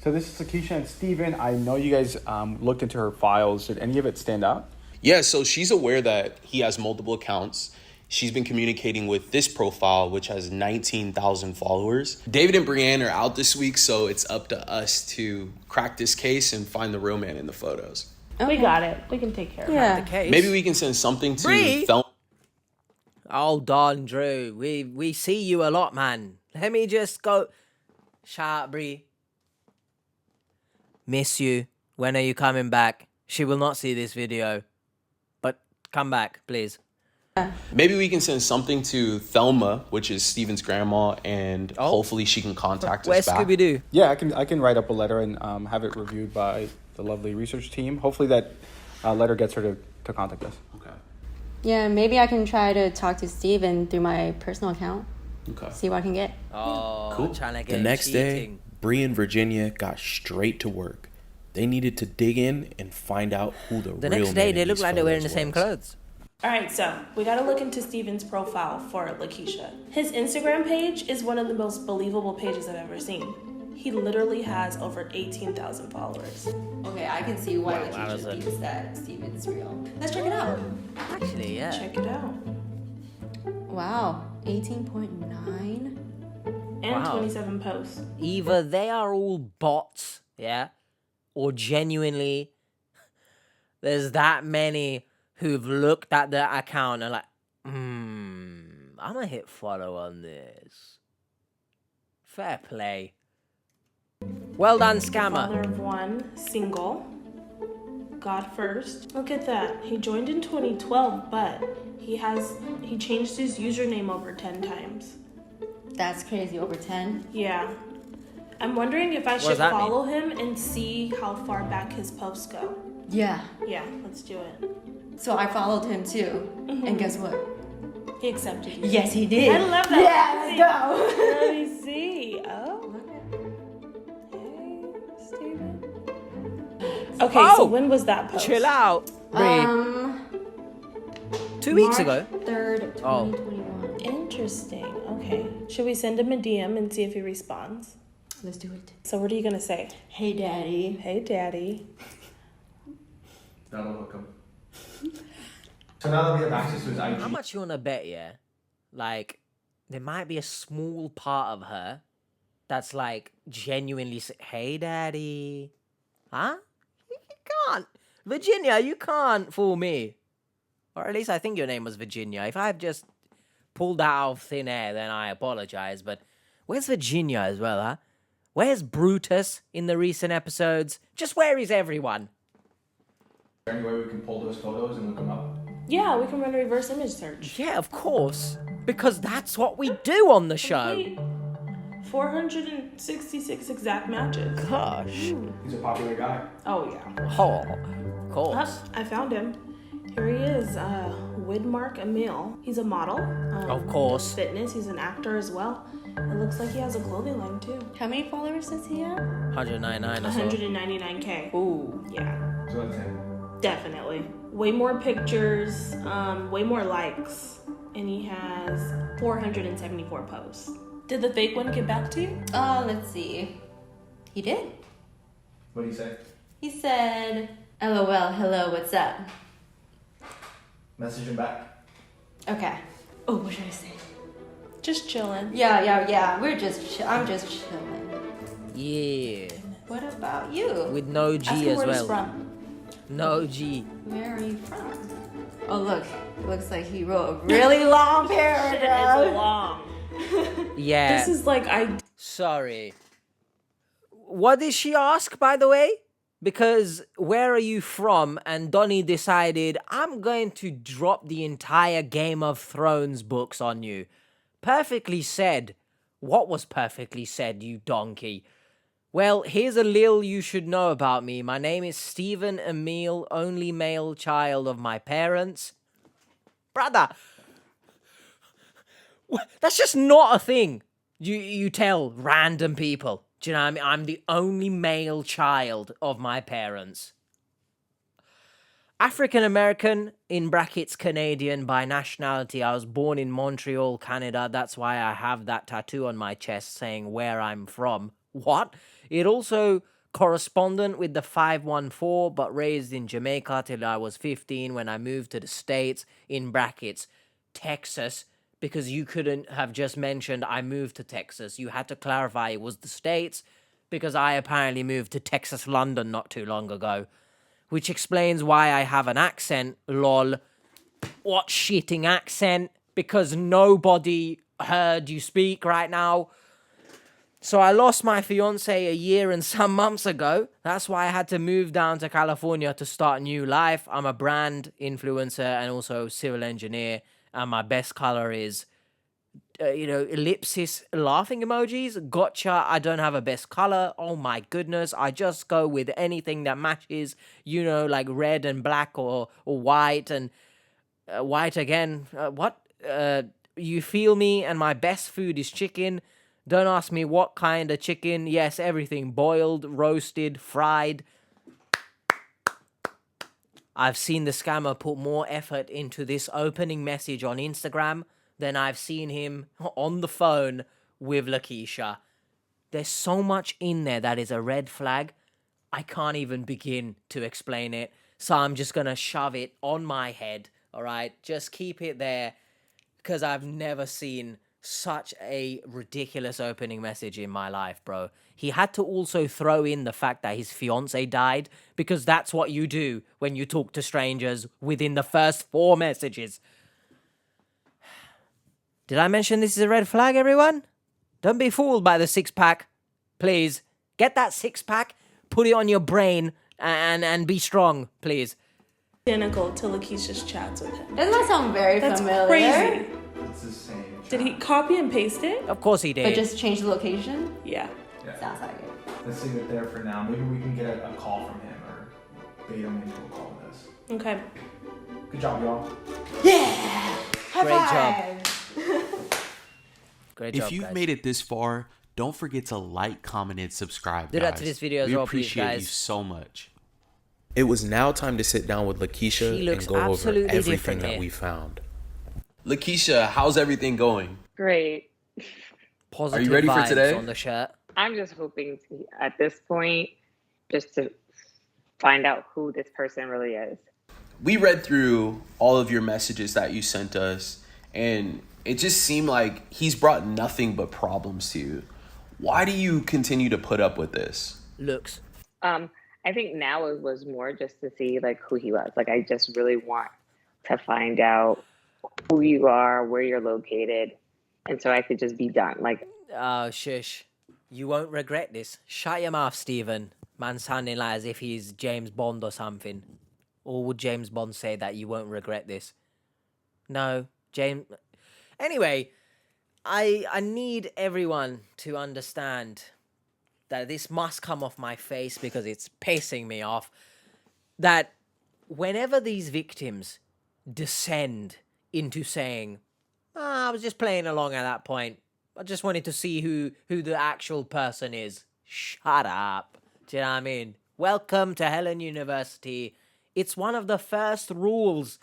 So this is Lakisha and Steven. I know you guys looked into her files. Did any of it stand out? Yeah, so she's aware that he has multiple accounts. She's been communicating with this profile, which has 19,000 followers. David and Brienne are out this week, so it's up to us to crack this case and find the real man in the photos. Okay. We got it. We can take care of The case. Maybe we can send something to Bree? Thelma. Oh, Don, Drew, we see you a lot, man. Let me just go. Shout out, Bree. Miss you. When are you coming back? She will not see this video. But come back, please. Maybe we can send something to Thelma, which is Steven's grandma, and hopefully she can contact Where's us back. Scooby-Doo? Yeah, I can write up a letter and have it reviewed by the lovely research team. Hopefully that letter gets her to contact us. Okay. Yeah, maybe I can try to talk to Steven through my personal account. Okay. See what I can get. Oh, Cool. trying to get The next day, cheating. Bree and Virginia got straight to work. They needed to dig in and find out who the real The next man day, in they look these like they're wearing the photos same was. clothes. All right, so we got to look into Steven's profile for Lakisha. His Instagram page is one of the most believable pages I've ever seen. He literally has over 18,000 followers. Okay, I can see why Wow, Lakisha that was thinks that Steven's real. Let's check it out. Actually, yeah. Check it out. Wow, 18.9. And Wow. 27 posts. Either they are all bots, yeah, or genuinely there's that many who've looked at their account and like, I'm gonna hit follow on this. Fair play. Well done, scammer. Father of one, single. God first. Look at that. He joined in 2012, but he changed his username over 10 times. That's crazy, over 10. Yeah. I'm wondering if I does should that mean? follow him and see how far back his posts go. Yeah, Yeah, let's do it. so I followed him too. And guess what? He accepted you. Yes, he did. I love that. Yeah, let's go. Let me see. Oh. Hey, Steven. Okay, Oh, so when was that post? Chill out, Bree. 2 weeks ago. March 3rd, Oh. 2021. Interesting. Okay. Should we send him a DM and see if he responds? Let's do it. So what are you gonna say? Hey, Daddy. Hey, Daddy. That'll hook him. So now that we have access to his IG. How much you wanna bet, yeah? Like, there might be a small part of her that's like genuinely hey, Daddy. Huh? You can't. Virginia, you can't fool me. Or at least I think your name was Virginia. If I've just pulled that out of thin air, then I apologize. But where's Virginia as well, huh? Where's Brutus in the recent episodes? Just where is everyone? Is there any way we can pull those photos and look them up? Yeah, we can run a reverse image search. Yeah, of course. Because that's what we do on the show. Complete 466 exact matches. Gosh. He's a popular guy. Oh yeah. Oh, of course. I found him. Here he is, Widmark Emil. He's a model. Of course. Fitness. He's an actor as well. It looks like he has a clothing line too. How many followers does he have? 199 or so. 199K. Ooh. Yeah. So that's him. Definitely. Way more pictures, way more likes, and he has 474 posts. Did the fake one get back to you? Let's see. He did. What do you say? He said, LOL, hello, what's up? Message him back. Okay. Oh, what should I say? Just chilling. Yeah. I'm just chilling. Yeah. What about you? With no Ask G him as where he's well. from. No G. Where are you from? Oh, look. It looks like he wrote a really long paragraph. It's long. Yeah. This is like Sorry. What did she ask, by the way? Because where are you from? And Donnie decided, I'm going to drop the entire Game of Thrones books on you. Perfectly said. What was perfectly said, you donkey? Well, here's a little you should know about me. My name is Stephen Emile, only male child of my parents. Brother, that's just not a thing you tell random people. Do you know what I mean? I'm the only male child of my parents. African American, in brackets Canadian by nationality. I was born in Montreal, Canada. That's why I have that tattoo on my chest saying where I'm from. What? It also correspondent with the 514, but raised in Jamaica till I was 15 when I moved to the States, in brackets Texas, because you couldn't have just mentioned I moved to Texas. You had to clarify it was the States, because I apparently moved to Texas, London not too long ago. Which explains why I have an accent, lol. What shitting accent? Because nobody heard you speak right now. So I lost my fiance a year and some months ago. That's why I had to move down to California to start a new life. I'm a brand influencer and also civil engineer. And my best color is, ellipsis laughing emojis. Gotcha. I don't have a best color. Oh my goodness. I just go with anything that matches, like red and black or white and white again. You feel me? And my best food is chicken. Don't ask me what kind of chicken. Yes, everything. Boiled, roasted, fried. I've seen the scammer put more effort into this opening message on Instagram than I've seen him on the phone with Lakisha. There's so much in there that is a red flag. I can't even begin to explain it. So I'm just going to shove it on my head, all right? Just keep it there, because I've never seen such a ridiculous opening message in my life, bro. He had to also throw in the fact that his fiance died, because that's what you do when you talk to strangers within the first 4 messages. Did I mention this is a red flag, everyone? Don't be fooled by the 6-pack. Please, get that 6-pack, put it on your brain, and be strong, please. Identical to Lakisha's chats with him. Doesn't that sound very familiar? Crazy. It's the same. Did he copy and paste it? Of course he did. But just change the location? Yeah. Sounds like it. Let's leave it there for now. Maybe we can get a call from him or bait him into a call with us. Okay. Good job, y'all. Yeah! High Great five! Great job, If you've guys. made it this far, don't forget to like, comment, and subscribe. Do that to this video as well, please, appreciate you guys. so much. It was now time to sit down with Lakisha She looks and go over absolutely everything different that here. we found. Lakisha, how's everything going? Great. Positive Are you ready for vibes today? on the shirt. I'm just hoping to, at this point, just to find out who this person really is. We read through all of your messages that you sent us, and it just seemed like he's brought nothing but problems to you. Why do you continue to put up with this? Looks. I think now it was more just to see who he was. I just really want to find out who you are, where you're located, and so I could just be done. Oh, shush. You won't regret this. Shut your mouth, Stephen. Man sounding like as if he's James Bond or something. Or would James Bond say that you won't regret this? No, James... Anyway, I need everyone to understand that this must come off my face because it's pissing me off. That whenever these victims descend into saying, I was just playing along at that point, I just wanted to see who the actual person is. Shut up. Do you know what I mean? Welcome to Helen University. It's one of the first rules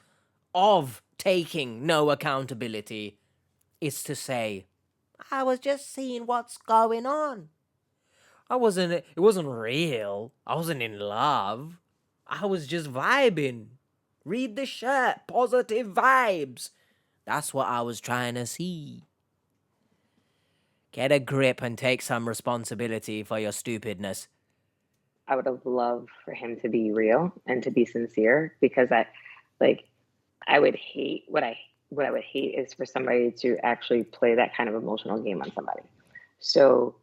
of taking no accountability is to say, I was just seeing what's going on. It wasn't real. I wasn't in love. I was just vibing. Read the shirt, positive vibes. That's what I was trying to see. Get a grip and take some responsibility for your stupidness. I would have loved for him to be real and to be sincere, because I would hate what I would hate is for somebody to actually play that kind of emotional game on somebody. So,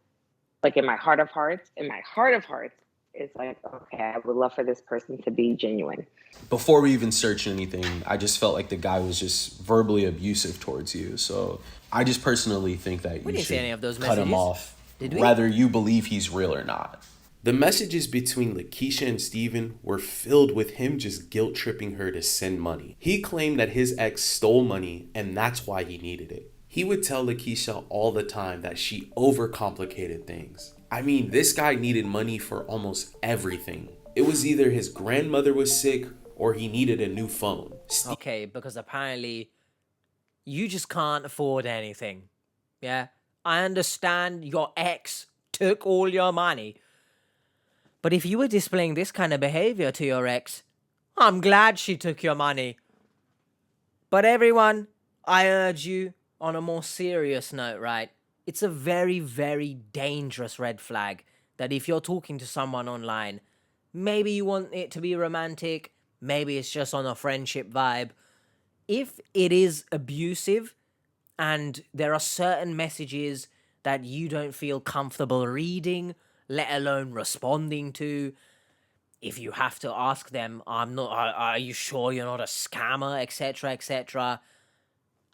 like, in my heart of hearts, it's like, okay, I would love for this person to be genuine. Before we even searched anything, I just felt like the guy was just verbally abusive towards you. So I just personally think that you should cut him off, whether you believe he's real or not. The messages between Lakisha and Steven were filled with him just guilt-tripping her to send money. He claimed that his ex stole money and that's why he needed it. He would tell Lakisha all the time that she overcomplicated things. I mean, this guy needed money for almost everything. It was either his grandmother was sick or he needed a new phone. Okay, because apparently you just can't afford anything. Yeah? I understand your ex took all your money. But if you were displaying this kind of behavior to your ex, I'm glad she took your money. But everyone, I urge you on a more serious note, right? It's a very, very dangerous red flag that if you're talking to someone online, maybe you want it to be romantic, maybe it's just on a friendship vibe. If it is abusive and there are certain messages that you don't feel comfortable reading, let alone responding to, if you have to ask them, are you sure you're not a scammer, etc., etc.,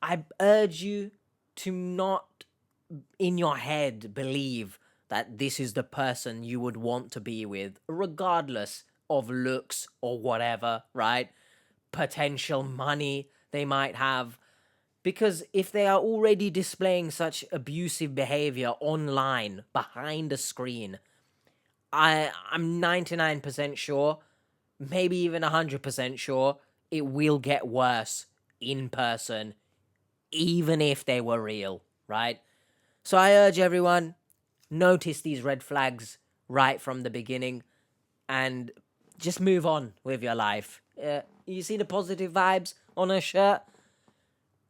I urge you to not, in your head, believe that this is the person you would want to be with, regardless of looks or whatever, right? Potential money they might have. Because if they are already displaying such abusive behavior online, behind a screen, I'm 99% sure, maybe even 100% sure, it will get worse in person, even if they were real, right? So I urge everyone, notice these red flags right from the beginning and just move on with your life. You see the positive vibes on her shirt?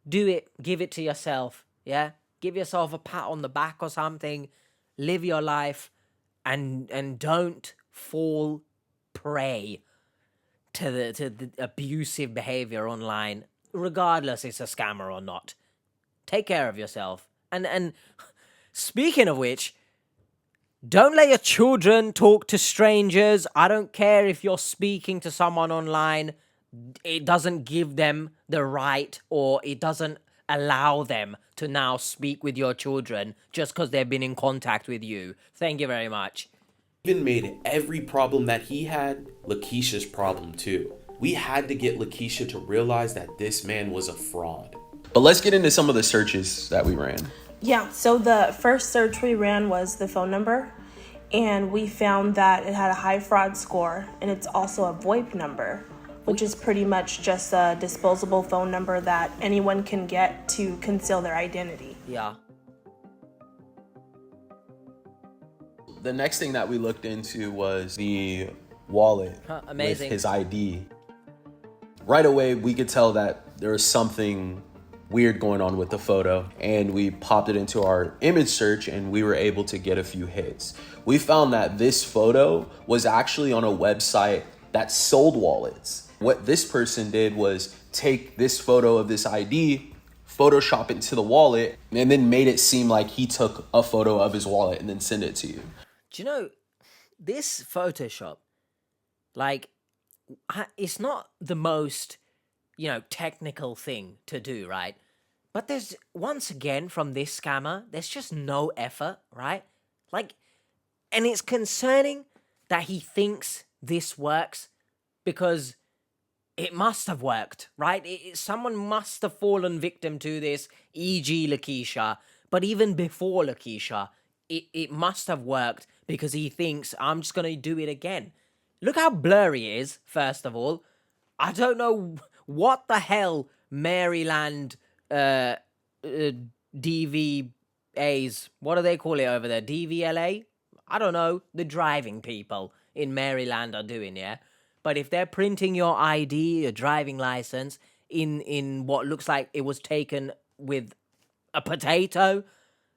Do it. Give it to yourself, yeah? Give yourself a pat on the back or something. Live your life and don't fall prey to the abusive behavior online, regardless it's a scammer or not. Take care of yourself. And speaking of which, don't let your children talk to strangers. I don't care if you're speaking to someone online. It doesn't give them the right, or it doesn't allow them to now speak with your children just because they've been in contact with you. Thank you very much. Steven made every problem that he had Lakisha's problem too. We had to get Lakisha to realize that this man was a fraud. But let's get into some of the searches that we ran. Yeah, so the first search we ran was the phone number, and we found that it had a high fraud score, and it's also a VoIP number, which is pretty much just a disposable phone number that anyone can get to conceal their identity. Yeah. The next thing that we looked into was the wallet amazing. with his ID. Right away, we could tell that there was something weird going on with the photo, and we popped it into our image search and we were able to get a few hits. We found that this photo was actually on a website that sold wallets. What this person did was take this photo of this ID, Photoshop it into the wallet, and then made it seem like he took a photo of his wallet and then sent it to you. Do you know, this Photoshop, like, it's not the most, technical thing to do, right? But there's, once again, from this scammer, there's just no effort, right? Like, and it's concerning that he thinks this works because it must have worked, right? Someone must have fallen victim to this, e.g. Lakisha, But even before Lakisha, it must have worked because he thinks, I'm just going to do it again. Look how blurry it is, first of all. I don't know what the hell Maryland DVAs, what do they call it over there? DVLA? I don't know. The driving people in Maryland are doing, yeah? But if they're printing your ID, your driving license, in what looks like it was taken with a potato,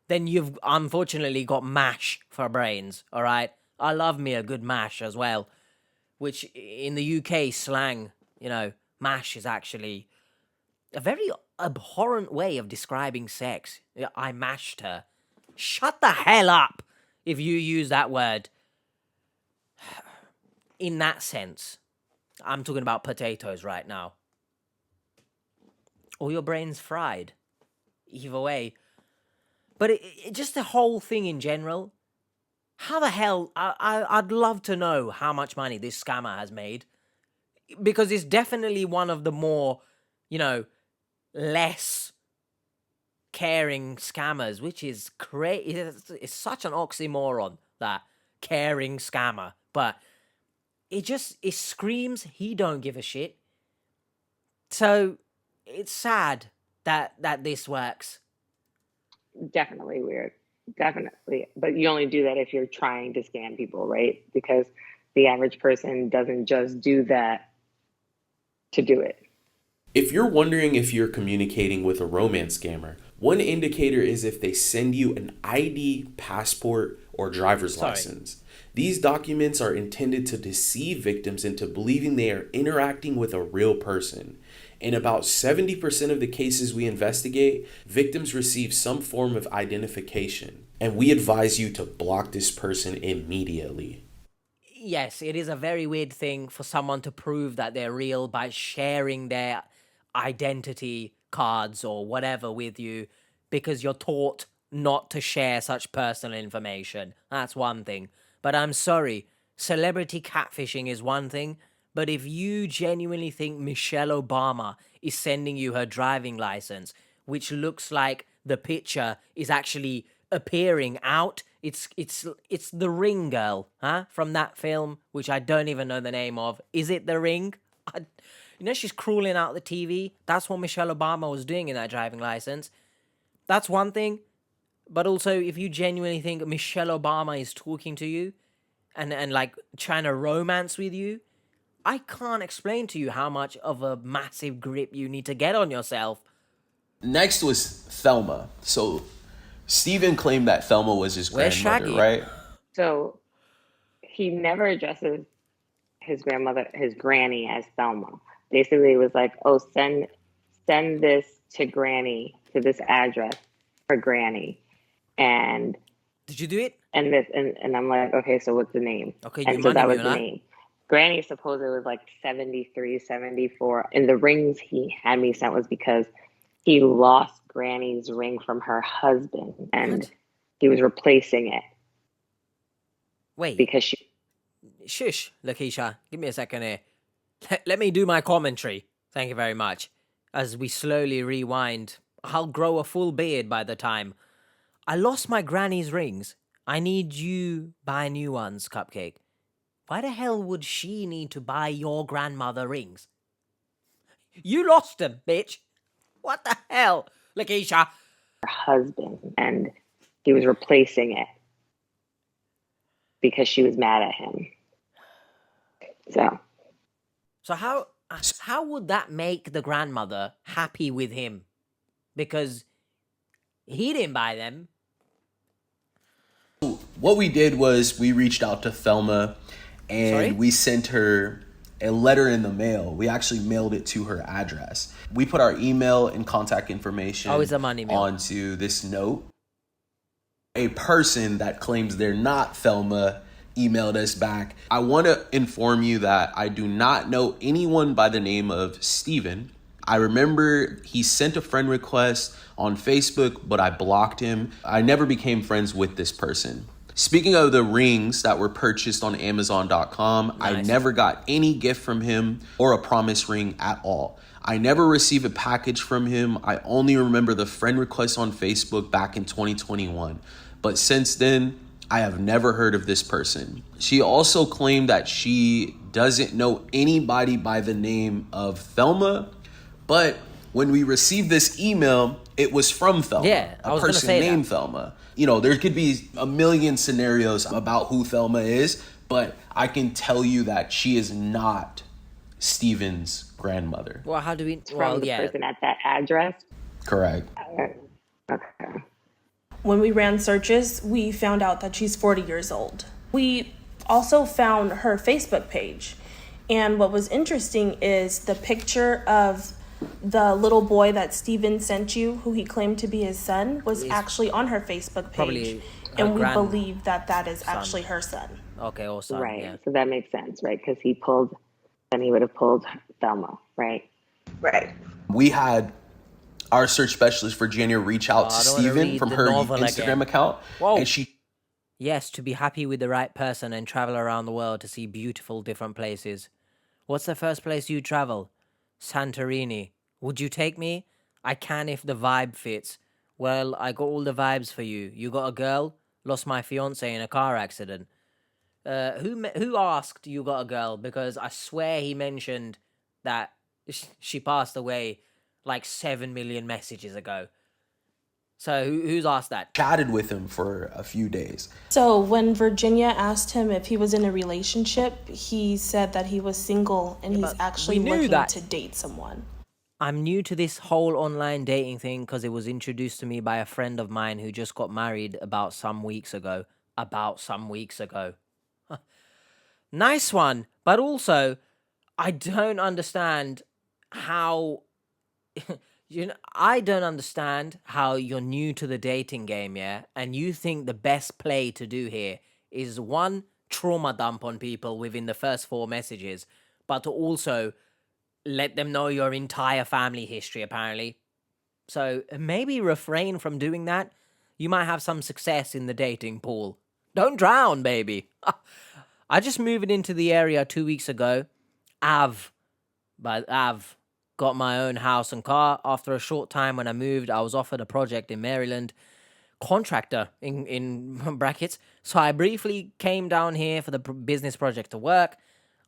then you've unfortunately got mash for brains, all right? I love me a good mash as well, which in the UK slang, mash is actually a very abhorrent way of describing sex. I mashed her. Shut the hell up if you use that word in that sense. I'm talking about potatoes right now. Or your brain's fried. Either way. But it just the whole thing in general. How the hell... I'd love to know how much money this scammer has made. Because it's definitely one of the more, less caring scammers, which is crazy. It's such an oxymoron, that caring scammer. But it screams he don't give a shit. So it's sad that this works. Definitely weird. Definitely. But you only do that if you're trying to scam people, right? Because the average person doesn't just do that to do it. If you're wondering if you're communicating with a romance scammer, one indicator is if they send you an ID, passport, or driver's license. These documents are intended to deceive victims into believing they are interacting with a real person. In about 70% of the cases we investigate, victims receive some form of identification, and we advise you to block this person immediately. Yes, it is a very weird thing for someone to prove that they're real by sharing their identity cards or whatever with you because you're taught not to share such personal information. That's one thing. But I'm sorry, celebrity catfishing is one thing, but if you genuinely think Michelle Obama is sending you her driving license, which looks like the picture is actually appearing out, it's the Ring girl, huh? From that film, which I don't even know the name of. Is it The Ring? She's crawling out the TV. That's what Michelle Obama was doing in that driving license. That's one thing. But also, if you genuinely think Michelle Obama is talking to you and like trying to romance with you, I can't explain to you how much of a massive grip you need to get on yourself. Next was Thelma. So Steven claimed that Thelma was his grandmother, right? So he never addresses his granny as Thelma. Basically, it was like, oh, send this to Granny, to this address for Granny. And did you do it? And I'm like, okay, so what's the name? Okay, and so that was the name. Granny supposed it was like 73, 74. And the rings he had me sent was because he lost Granny's ring from her husband and he was replacing it. Wait. Because she... Shush, Lakisha. Give me a second here. Let me do my commentary. Thank you very much. As we slowly rewind, I'll grow a full beard by the time. I lost my granny's rings. I need you buy new ones, Cupcake. Why the hell would she need to buy your grandmother rings? You lost them, bitch. What the hell, Lakisha? Her husband, and he was replacing it because she was mad at him. So how would that make the grandmother happy with him? Because he didn't buy them. What we did was we reached out to Thelma and we sent her a letter in the mail. We actually mailed it to her address. We put our email and contact information onto this note. A person that claims they're not Thelma emailed us back. I want to inform you that I do not know anyone by the name of Steven. I remember he sent a friend request on Facebook, but I blocked him. I never became friends with this person. Speaking of the rings that were purchased on Amazon.com, I never got any gift from him or a promise ring at all. I never received a package from him. I only remember the friend request on Facebook back in 2021. But since then, I have never heard of this person. She also claimed that she doesn't know anybody by the name of Thelma, but when we received this email, it was from Thelma, a person named Thelma. You know, there could be a million scenarios about who Thelma is, but I can tell you that she is not Steven's grandmother. Well, how do we... From the person at that address? Correct. Okay. When we ran searches, we found out that she's 40 years old. We also found her Facebook page. And what was interesting is the picture of the little boy that Steven sent you, who he claimed to be his son, was actually on her Facebook page. And we believe that that is actually her son. Okay, or son, right. Yeah. So that makes sense, right? Because he would have pulled Thelma, right? Right. We had our search specialist, Virginia, reach out to Steven from her Instagram account. Whoa. And she... Yes, to be happy with the right person and travel around the world to see beautiful different places. What's the first place you travel? Santorini. Would you take me? I can if the vibe fits. Well, I got all the vibes for you. You got a girl? Lost my fiance in a car accident. Who asked you got a girl? Because I swear he mentioned that she passed away like 7 million messages ago. So who's asked that? Chatted with him for a few days. So when Virginia asked him if he was in a relationship, he said that he was single and he's actually looking to date someone. I'm new to this whole online dating thing because it was introduced to me by a friend of mine who just got married about some weeks ago. Nice one. But also, I don't understand how... I don't understand how you're new to the dating game, yeah? And you think the best play to do here is one, trauma dump on people within the first 4 messages, but to also let them know your entire family history, apparently. So maybe refrain from doing that. You might have some success in the dating pool. Don't drown, baby. I just moved into the area 2 weeks ago. I've got my own house and car. After a short time when I moved, I was offered a project in Maryland. Contractor, in brackets. So I briefly came down here for the business project to work.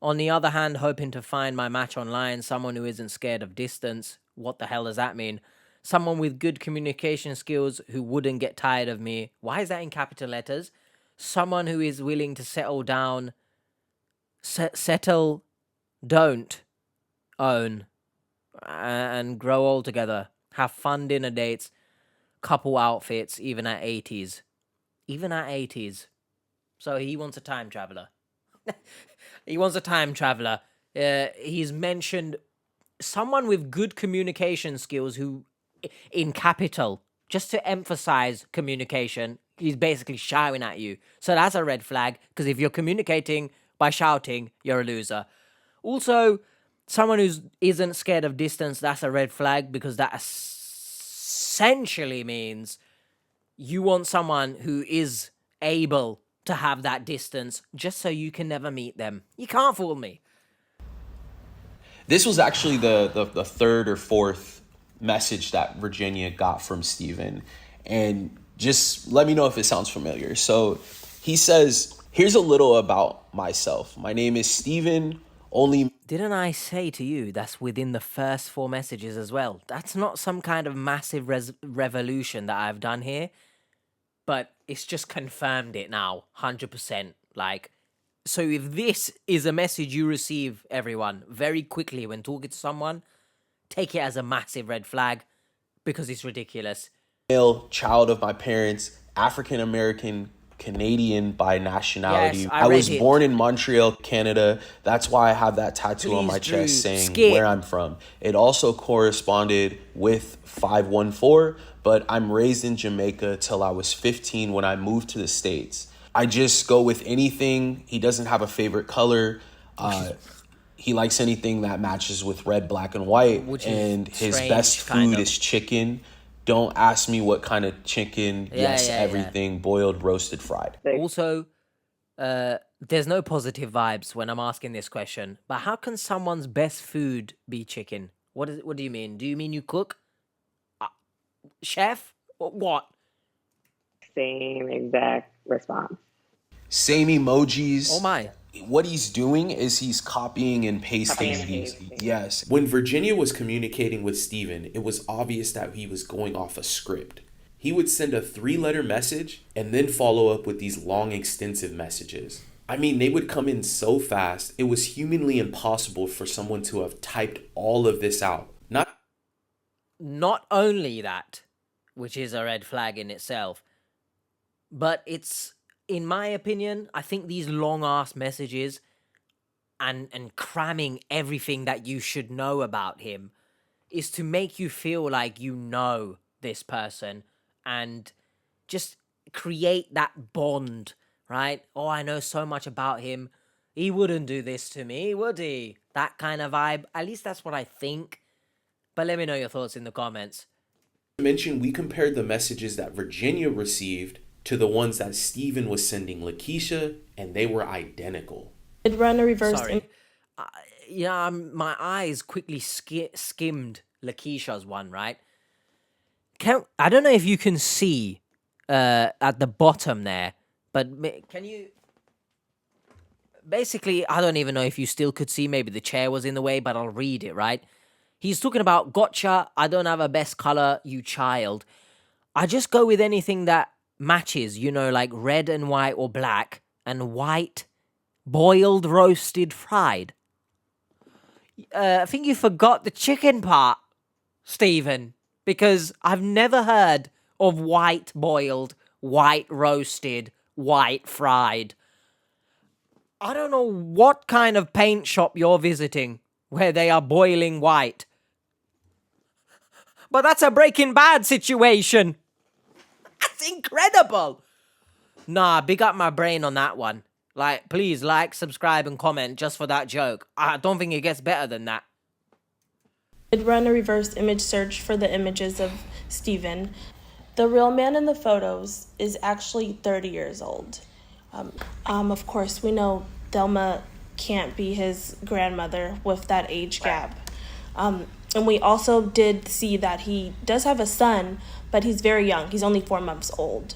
On the other hand, hoping to find my match online, someone who isn't scared of distance. What the hell does that mean? Someone with good communication skills who wouldn't get tired of me. Why is that in capital letters? Someone who is willing to settle down. Settle, don't, own, and grow old together. Have fun dinner dates, couple outfits, even at 80s. Even at 80s. So he wants a time traveler. He wants a time traveler. He's mentioned someone with good communication skills who, in capital, just to emphasize communication, he's basically shouting at you. So that's a red flag, because if you're communicating by shouting, you're a loser. Also, someone who isn't scared of distance, that's a red flag, because that essentially means you want someone who is able to have that distance just so you can never meet them. You can't fool me. This was actually the third or fourth message that Virginia got from Steven. And just let me know if it sounds familiar. So he says, here's a little about myself. My name is Steven. Didn't I say to you that's within the first 4 messages as well? That's not some kind of massive revolution that I've done here. But it's just confirmed it now, 100%. Like, so if this is a message you receive, everyone, very quickly when talking to someone, take it as a massive red flag because it's ridiculous. Male, child of my parents, African-American, Canadian by nationality. Yes, I was born in Montreal, Canada. That's why I have that tattoo on my chest saying where I'm from. It also corresponded with 514, but I'm raised in Jamaica till I was 15 when I moved to the States. I just go with anything. He doesn't have a favorite color. He likes anything that matches with red, black, and white. And his best food is chicken. Don't ask me what kind of chicken. Yeah, Yes, yeah, everything. Boiled, roasted, fried. Also, there's no positive vibes when I'm asking this question. But how can someone's best food be chicken? What do you mean? Do you mean you cook? Chef? What? Same exact response. Same emojis. Oh my. What he's doing is he's copying and pasting these. Yes. When Virginia was communicating with Steven, it was obvious that he was going off a script. He would send a 3-letter message and then follow up with these long, extensive messages. I mean, they would come in so fast, it was humanly impossible for someone to have typed all of this out. Not only that, which is a red flag in itself, but it's, in my opinion, I think these long-ass messages and cramming everything that you should know about him is to make you feel like you know this person and just create that bond, right? Oh, I know so much about him. He wouldn't do this to me, would he? That kind of vibe. At least that's what I think. But let me know your thoughts in the comments. Mention we compared the messages that Virginia received to the ones that Steven was sending Lakisha, and they were identical. It run a reverse. Sorry. My eyes quickly skimmed Lakisha's one, right? I don't know if you can see at the bottom there, but can you... Basically, I don't even know if you still could see. Maybe the chair was in the way, but I'll read it, right? He's talking about, gotcha, I don't have a best color, you child. I just go with anything that matches, like red and white or black, and white, boiled, roasted, fried. I think you forgot the chicken part, Stephen, because I've never heard of white boiled, white roasted, white fried. I don't know what kind of paint shop you're visiting where they are boiling white. But that's a Breaking Bad situation. That's incredible. Nah, big up my brain on that one. Like, please like, subscribe, and comment just for that joke. I don't think it gets better than that. It run a reverse image search for the images of Steven. The real man in the photos is actually 30 years old. Of course, we know Thelma can't be his grandmother with that age gap. And we also did see that he does have a son, but he's very young. He's only 4 months old.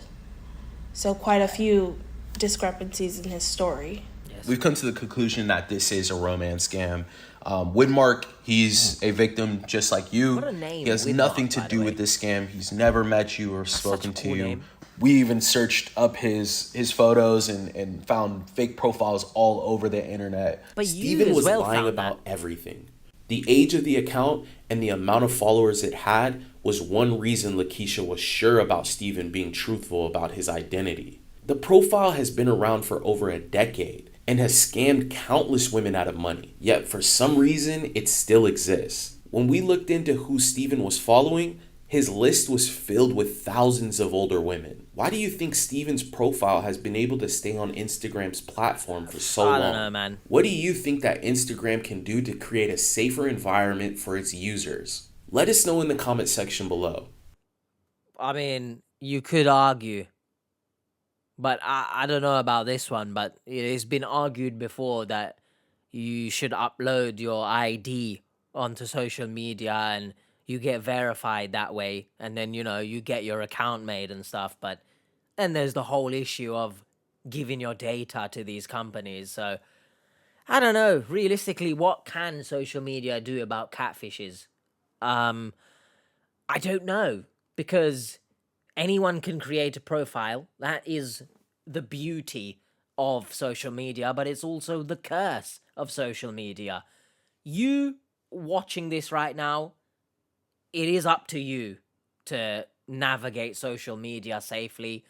So quite a few discrepancies in his story. Yes. We've come to the conclusion that this is a romance scam. Widmark, he's a victim just like you. What a name. He has Widmark, nothing to do with this scam. He's never met you or spoken to you. Name. We even searched up his photos and found fake profiles all over the internet. But Steven was lying about everything. The age of the account and the amount of followers it had was one reason Lakisha was sure about Steven being truthful about his identity. The profile has been around for over a decade and has scammed countless women out of money. Yet for some reason, it still exists. When we looked into who Steven was following, his list was filled with thousands of older women. Why do you think Steven's profile has been able to stay on Instagram's platform for so long? I don't know, man. What do you think that Instagram can do to create a safer environment for its users? Let us know in the comment section below. I mean, you could argue, but I don't know about this one, but it's been argued before that you should upload your ID onto social media and you get verified that way, and then, you get your account made and stuff. But then there's the whole issue of giving your data to these companies. So, I don't know. Realistically, what can social media do about catfishes? I don't know, because anyone can create a profile. That is the beauty of social media, but it's also the curse of social media. You watching this right now, it is up to you to navigate social media safely.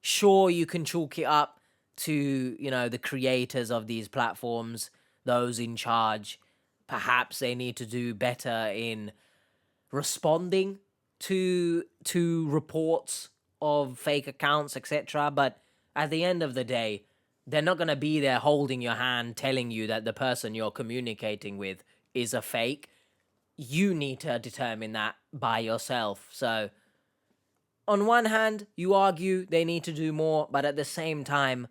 Sure, you can chalk it up to, the creators of these platforms, those in charge. Perhaps they need to do better in responding to reports of fake accounts, etc. But at the end of the day, they're not going to be there holding your hand, telling you that the person you're communicating with is a fake. you need to determine that by yourself. So, on one hand, you argue they need to do more, but at the same time,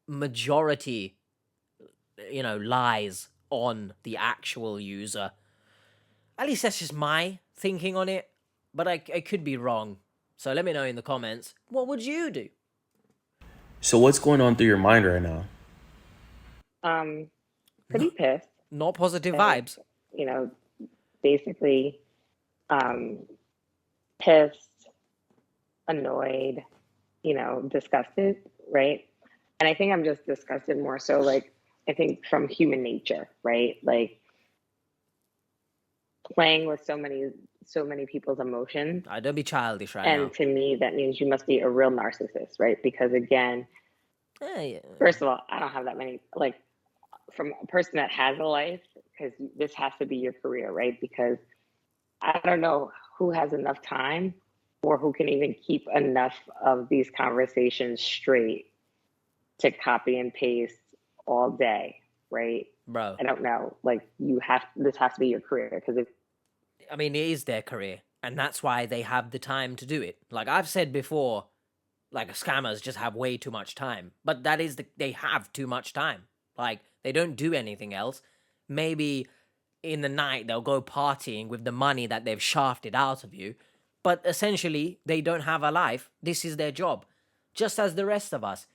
majority, lies on the actual user. At least that's just my thinking on it, but I could be wrong. So let me know in the comments, what would you do? So what's going on through your mind right now? Pretty pissed. Not positive vibes. Basically, pissed, annoyed, disgusted, right? And I think I'm just disgusted more so, like, I think from human nature, right? Like, playing with so many people's emotions. Don't be childish right now. And to me, that means you must be a real narcissist, right? Because again, first of all, I don't have that many, like, from a person that has a life, because this has to be your career, right? Because I don't know who has enough time or who can even keep enough of these conversations straight to copy and paste all day, right? Bro, I don't know. Like, this has to be your career, because it is their career, and that's why they have the time to do it. Like I've said before, like, scammers just have way too much time, but they have too much time. Like, they don't do anything else. Maybe in the night they'll go partying with the money that they've shafted out of you, but essentially they don't have a life. This is their job, just as the rest of us.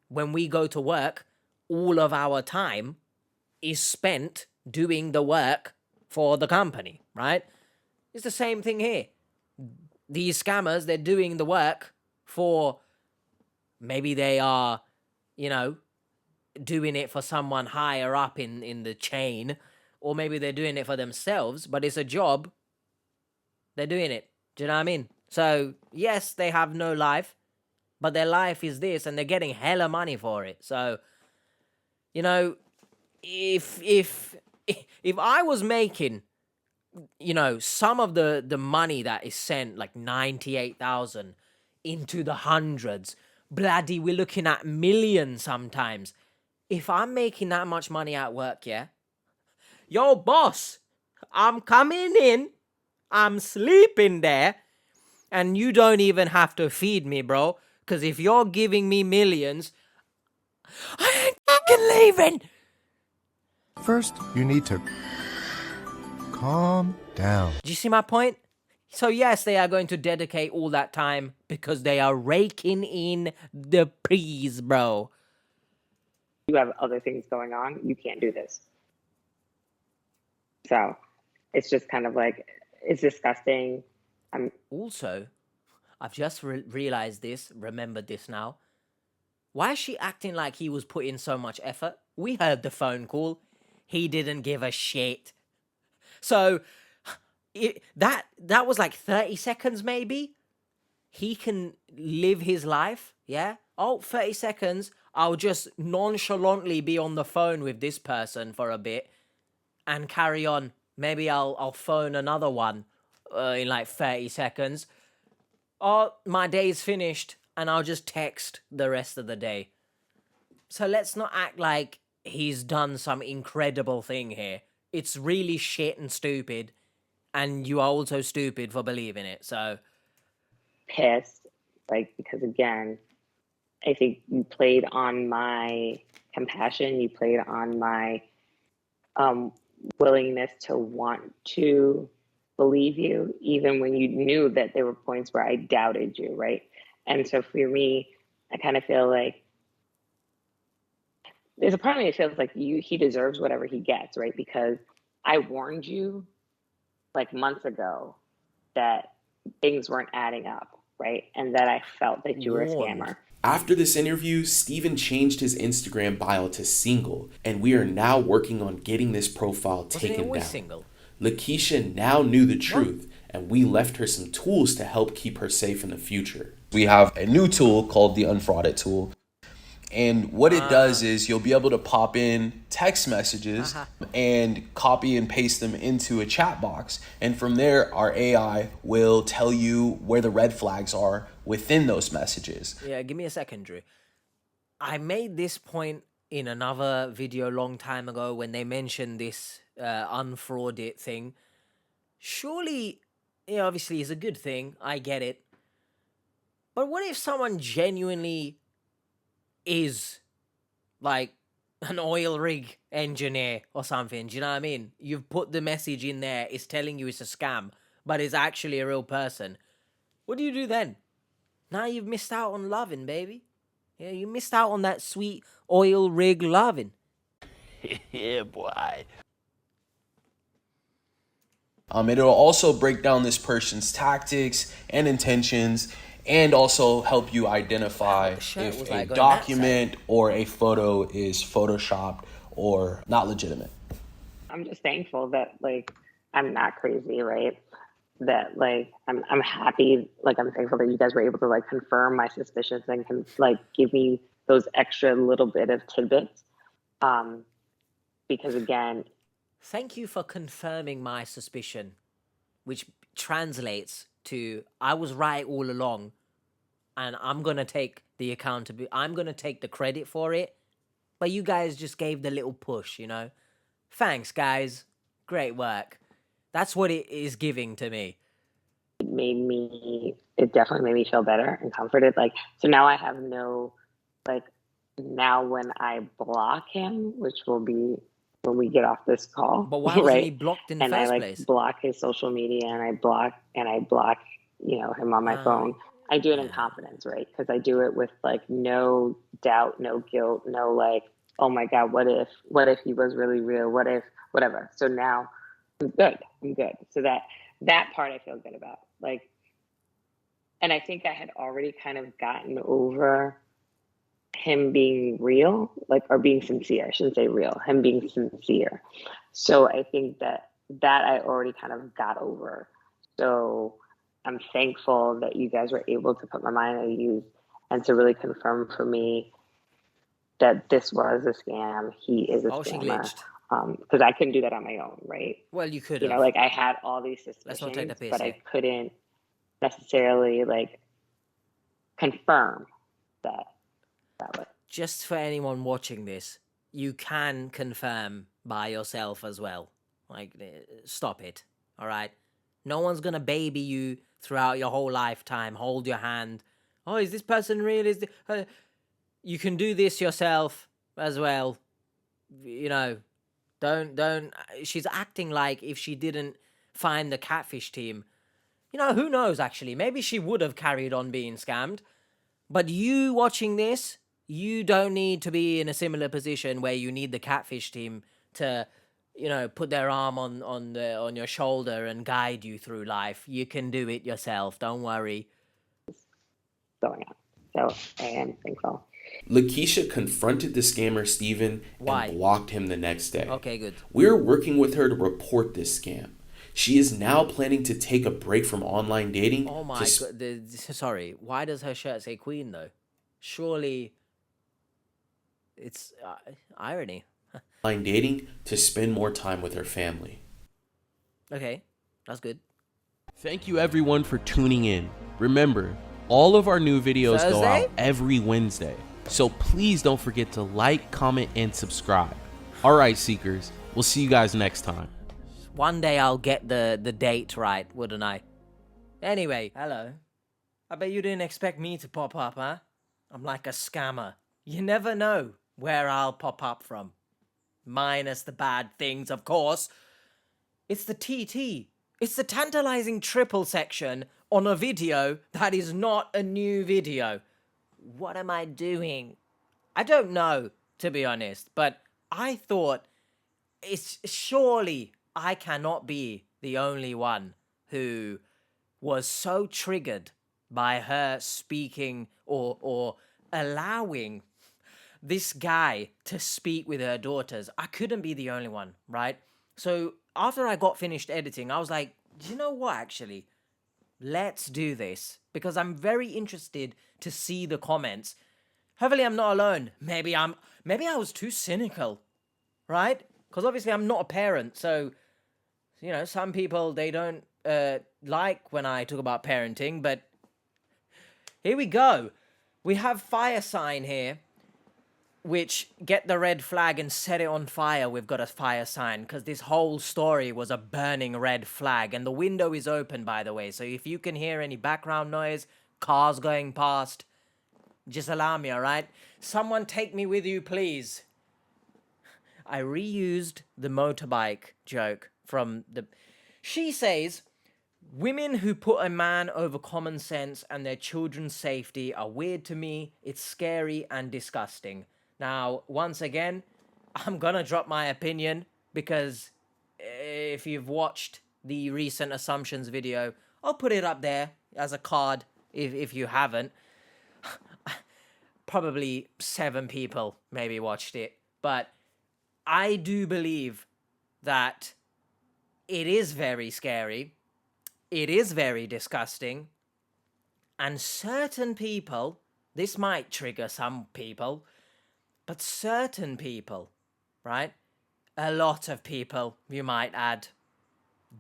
When we go to work, all of our time is spent doing the work for the company, right? It's the same thing here. These scammers, they're doing the work for, maybe they are, doing it for someone higher up in the chain, or maybe they're doing it for themselves, but it's a job. They're doing it. Do you know what I mean? So, yes, they have no life, but their life is this, and they're getting hella money for it. So, if I was making, some of the money that is sent, like 98,000 into the hundreds, bloody, we're looking at millions sometimes. If I'm making that much money at work, yeah, yo, boss, I'm coming in, I'm sleeping there, and you don't even have to feed me, bro. Because if you're giving me millions, I ain't fucking leaving. First, you need to calm down. Do you see my point? So yes, they are going to dedicate all that time because they are raking in the peas, bro. You have other things going on, you can't do this. So it's just kind of like, it's disgusting. Also, I've just realized this, remembered this now. Why is she acting like he was putting so much effort? We heard the phone call. He didn't give a shit. So that was like 30 seconds maybe. He can live his life, yeah? 30 seconds, I'll just nonchalantly be on the phone with this person for a bit and carry on. Maybe I'll phone another one in like 30 seconds. My day's finished, and I'll just text the rest of the day. So let's not act like he's done some incredible thing here. It's really shit and stupid, and you are also stupid for believing it. So pissed, like, because again, I think you played on my compassion, you played on my willingness to want to believe you, even when you knew that there were points where I doubted you, right? And so for me, I kind of feel like there's a part of me that feels like he deserves whatever he gets, right? Because I warned you like months ago that things weren't adding up, right? And that I felt that you were a scammer. After this interview, Steven changed his Instagram bio to single, and we are now working on getting this profile taken down. Single? Lakisha now knew the truth, and we left her some tools to help keep her safe in the future. We have a new tool called the Unfrauded tool. And what it does is you'll be able to pop in text messages and copy and paste them into a chat box. And from there, our AI will tell you where the red flags are within those messages. Yeah, give me a second, Drew. I made this point in another video a long time ago when they mentioned this unfrauded thing. surely, obviously it's a good thing. I get it. But what if someone genuinely is like an oil rig engineer or something? Do you know what I mean? You've put the message in there, it's telling you it's a scam, but it's actually a real person. What do you do then? Now you've missed out on loving, baby. Yeah, you missed out on that sweet oil rig loving. Yeah, boy. It'll also break down this person's tactics and intentions, and also help you identify if a document or a photo is photoshopped or not legitimate. I'm just thankful that like I'm not crazy, right? That like I'm happy, like I'm thankful that you guys were able to like confirm my suspicions and can like give me those extra little bit of tidbits. Because again, thank you for confirming my suspicion, which translates to I was right all along, and I'm gonna take the accountability. I'm gonna take the credit for it, but you guys just gave the little push, Thanks, guys. Great work. That's what it is giving to me. It definitely made me feel better and comforted. Like, so now I have no, like, now when I block him, which will be when we get off this call. But why wasn't he blocked in the first place? And I block his social media and I block him on my phone. I do it in confidence, right? Because I do it with like no doubt, no guilt, no like, oh my God, what if he was really real? What if, whatever. So now I'm good. So that part I feel good about. Like, and I think I had already kind of gotten over him being real, like, or being sincere. I shouldn't say real, him being sincere. So I think that I already kind of got over. So I'm thankful that you guys were able to put my mind at ease and to really confirm for me that this was a scam. He is a scammer. Because I couldn't do that on my own, right? Well, you could. Like I had all these suspicions, but I couldn't necessarily like confirm that way. Just for anyone watching this, you can confirm by yourself as well. Like, stop it, all right? No one's gonna baby you throughout your whole lifetime, hold your hand. Oh, is this person real? You can do this yourself as well. Don't. She's acting like if she didn't find the catfish team, who knows, actually. Maybe she would have carried on being scammed. But you watching this, you don't need to be in a similar position where you need the catfish team to, put their arm on your shoulder and guide you through life. You can do it yourself. Don't worry. Going on. So I am thankful. Lakisha confronted the scammer Steven and blocked him the next day. Okay, good. We're working with her to report this scam. She is now planning to take a break from online dating. Oh my God. Sorry. Why does her shirt say Queen, though? Surely it's irony. Online dating to spend more time with her family. Okay, that's good. Thank you everyone for tuning in. Remember, all of our new videos go out every Wednesday. So please don't forget to like, comment, and subscribe. All right, Seekers. We'll see you guys next time. One day I'll get the date right, wouldn't I? Anyway, hello. I bet you didn't expect me to pop up, huh? I'm like a scammer. You never know where I'll pop up from. Minus the bad things, of course. It's the TT. It's the tantalizing triple section on a video that is not a new video. What am I doing? I don't know, to be honest, but I thought surely I cannot be the only one who was so triggered by her speaking or allowing this guy to speak with her daughters. I couldn't be the only one, right? So after I got finished editing, I was like, you know what, actually? Let's do this, because I'm very interested to see the comments. Hopefully I'm not alone. Maybe I was too cynical, right? Because obviously I'm not a parent, so, some people, they don't like when I talk about parenting, but here we go. We have fire sign here. which get the red flag and set it on fire. We've got a fire sign because this whole story was a burning red flag. And the window is open, by the way. So if you can hear any background noise, cars going past, just allow me, all right? Someone take me with you, please. I reused the motorbike joke from the... She says, women who put a man over common sense and their children's safety are weird to me. It's scary and disgusting. Now, once again, I'm gonna drop my opinion because if you've watched the recent assumptions video, I'll put it up there as a card if you haven't. Probably 7 people maybe watched it, but I do believe that it is very scary, it is very disgusting, and certain people, this might trigger some people, but certain people, right? A lot of people, you might add,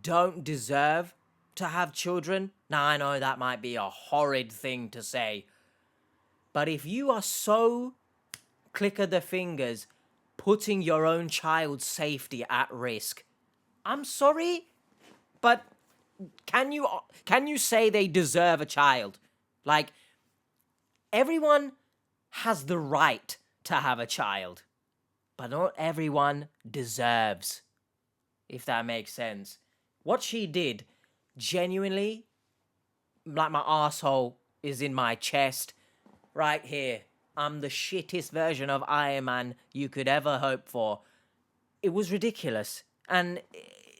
don't deserve to have children. Now, I know that might be a horrid thing to say, but if you are so, click of the fingers, putting your own child's safety at risk, I'm sorry, but can you say they deserve a child? Like, everyone has the right to have a child, but not everyone deserves, if that makes sense. What she did, genuinely, like my asshole is in my chest, right here. I'm the shittest version of Iron Man you could ever hope for. It was ridiculous. And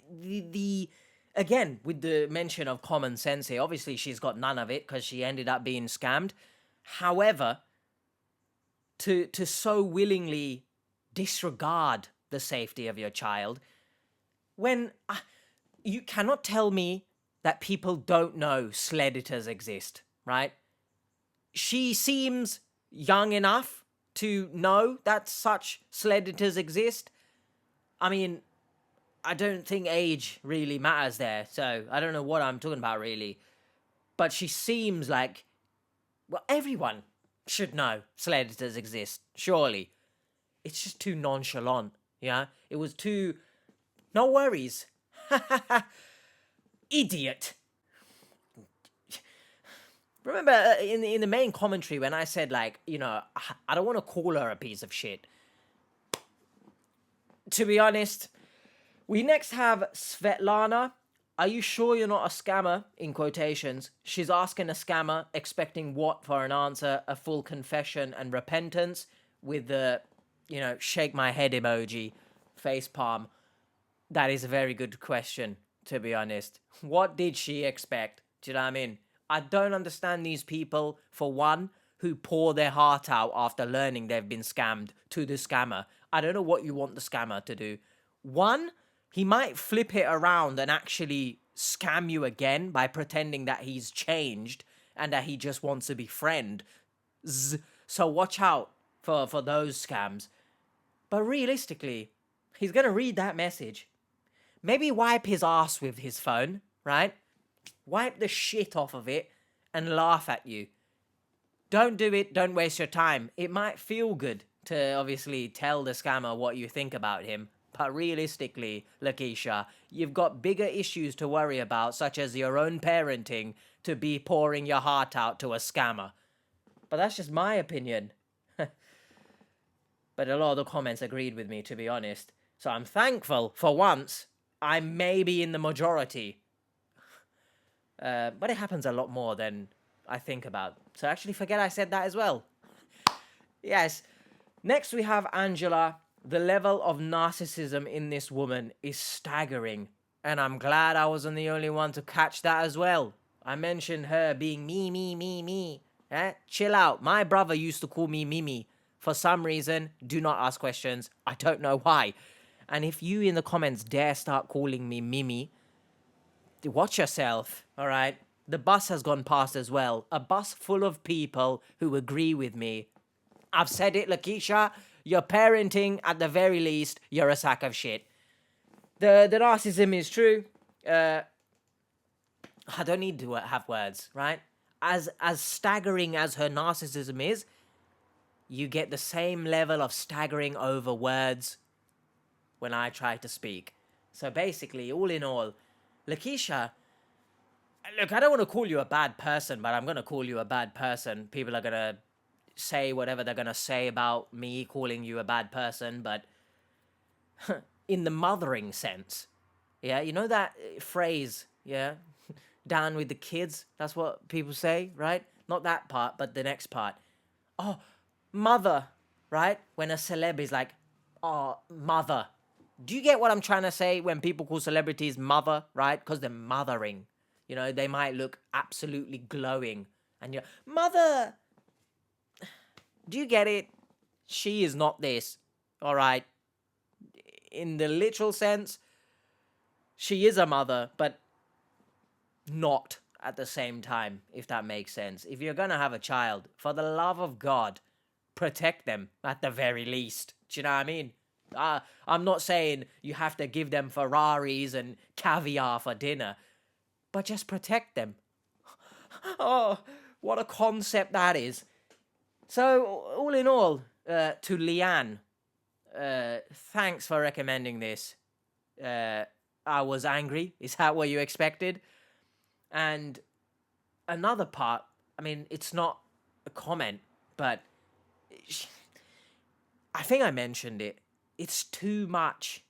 the again, with the mention of common sense here, obviously she's got none of it because she ended up being scammed. However, to so willingly disregard the safety of your child, when you cannot tell me that people don't know Sleditors exist, right? She seems young enough to know that such Sleditors exist. I mean, I don't think age really matters there, so I don't know what I'm talking about, really. But she seems like, well, everyone should know Sleditors exist, surely. It's just too nonchalant, yeah? It was too, no worries. Idiot. Remember, in the main commentary, when I said, like, you know, I don't want to call her a piece of shit. To be honest, we next have Svetlana. Are you sure you're not a scammer? In quotations. She's asking a scammer, expecting what for an answer? A full confession and repentance with the, you know, shake my head emoji, face palm. That is a very good question, to be honest. What did she expect? Do you know what I mean? I don't understand these people, for one, who pour their heart out after learning they've been scammed to the scammer. I don't know what you want the scammer to do. One, he might flip it around and actually scam you again by pretending that he's changed and that he just wants to be friend. So watch out for those scams. But realistically, he's going to read that message. Maybe wipe his ass with his phone, right? Wipe the shit off of it and laugh at you. Don't do it. Don't waste your time. It might feel good to obviously tell the scammer what you think about him. But realistically, Lakisha, you've got bigger issues to worry about, such as your own parenting, to be pouring your heart out to a scammer. But that's just my opinion. But a lot of the comments agreed with me, to be honest. So I'm thankful, for once, I may be in the majority. But it happens a lot more than I think about. So actually forget I said that as well. Yes. Next we have Angela. The level of narcissism in this woman is staggering. And I'm glad I wasn't the only one to catch that as well. I mentioned her being me. Chill out. My brother used to call me Mimi. For some reason, do not ask questions. I don't know why. And if you in the comments dare start calling me Mimi, watch yourself, all right? The bus has gone past as well. A bus full of people who agree with me. I've said it, Lakisha. You're parenting, at the very least, you're a sack of shit. The narcissism is true. I don't need to have words, right? As staggering as her narcissism is, you get the same level of staggering over words when I try to speak. So basically, all in all, Lakisha, look, I don't want to call you a bad person, but I'm going to call you a bad person. People are going to say whatever they're going to say about me calling you a bad person, but in the mothering sense, yeah, you know that phrase, yeah, down with the kids, that's what people say, right? Not that part, but the next part. Oh, mother, right? When a celeb is like, oh, mother. Do you get what I'm trying to say when people call celebrities mother, right? Because they're mothering. You know, they might look absolutely glowing. And you're, mother! Do you get it? She is not this, all right? In the literal sense, she is a mother, but not at the same time, if that makes sense. If you're gonna have a child, for the love of God, protect them at the very least. Do you know what I mean? I'm not saying you have to give them Ferraris and caviar for dinner, but just protect them. Oh, what a concept that is. So, all in all, to Leanne, thanks for recommending this. I was angry. Is that what you expected? And another part, I mean, it's not a comment, but I think I mentioned it. It's too much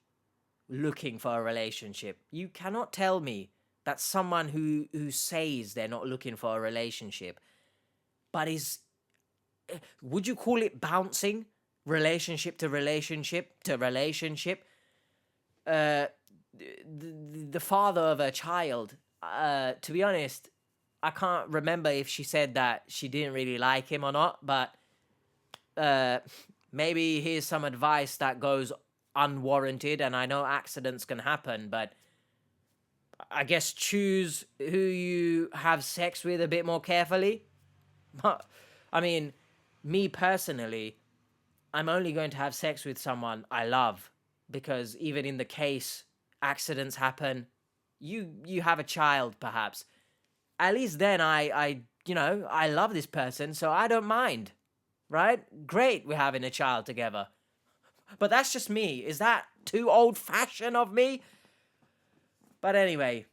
looking for a relationship. You cannot tell me that someone who says they're not looking for a relationship, but is, would you call it bouncing? Relationship to relationship to relationship? The father of a child, to be honest, I can't remember if she said that she didn't really like him or not, but maybe here's some advice that goes unwarranted, and I know accidents can happen, but I guess choose who you have sex with a bit more carefully. I mean, me personally, I'm only going to have sex with someone I love, because even in the case accidents happen, you have a child perhaps, at least then I love this person, so I don't mind, right? Great, we're having a child together. But that's just me. Is that too old-fashioned of me? But anyway,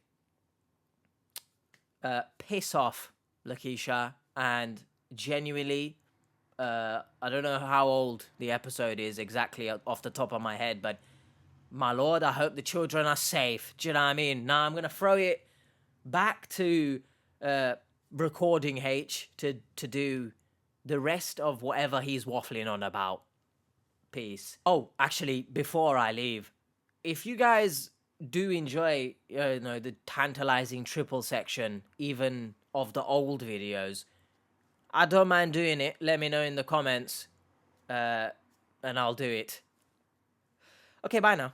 piss off, Lakisha, and genuinely, I don't know how old the episode is exactly off the top of my head, but my lord, I hope the children are safe. Do you know what I mean? Now I'm going to throw it back to Recording H to do the rest of whatever he's waffling on about. Peace. Oh, actually, before I leave, if you guys do enjoy, the tantalizing triple section, even of the old videos, I don't mind doing it. Let me know in the comments, and I'll do it. Okay, bye now.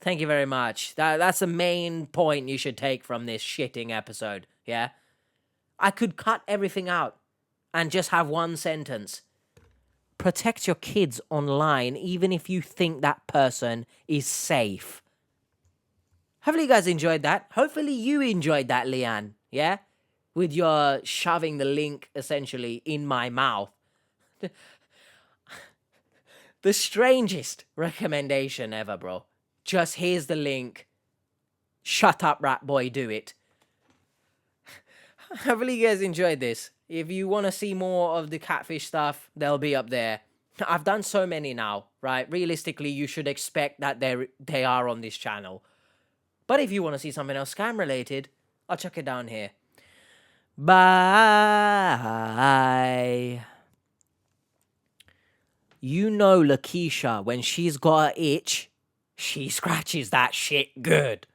Thank you very much. That's the main point you should take from this shitting episode, yeah? I could cut everything out and just have one sentence. Protect your kids online, even if you think that person is safe. Hopefully you guys enjoyed that. Hopefully you enjoyed that, Leanne, yeah? With your shoving the link, essentially, in my mouth. The strangest recommendation ever, bro. Just here's the link. Shut up, rat boy, do it. Hopefully you guys enjoyed this. If you want to see more of the catfish stuff, they'll be up there. I've done so many now, right? Realistically, you should expect that they are on this channel. But if you want to see something else scam related, I'll chuck it down here. Bye. You know Lakisha, when she's got an itch, she scratches that shit good.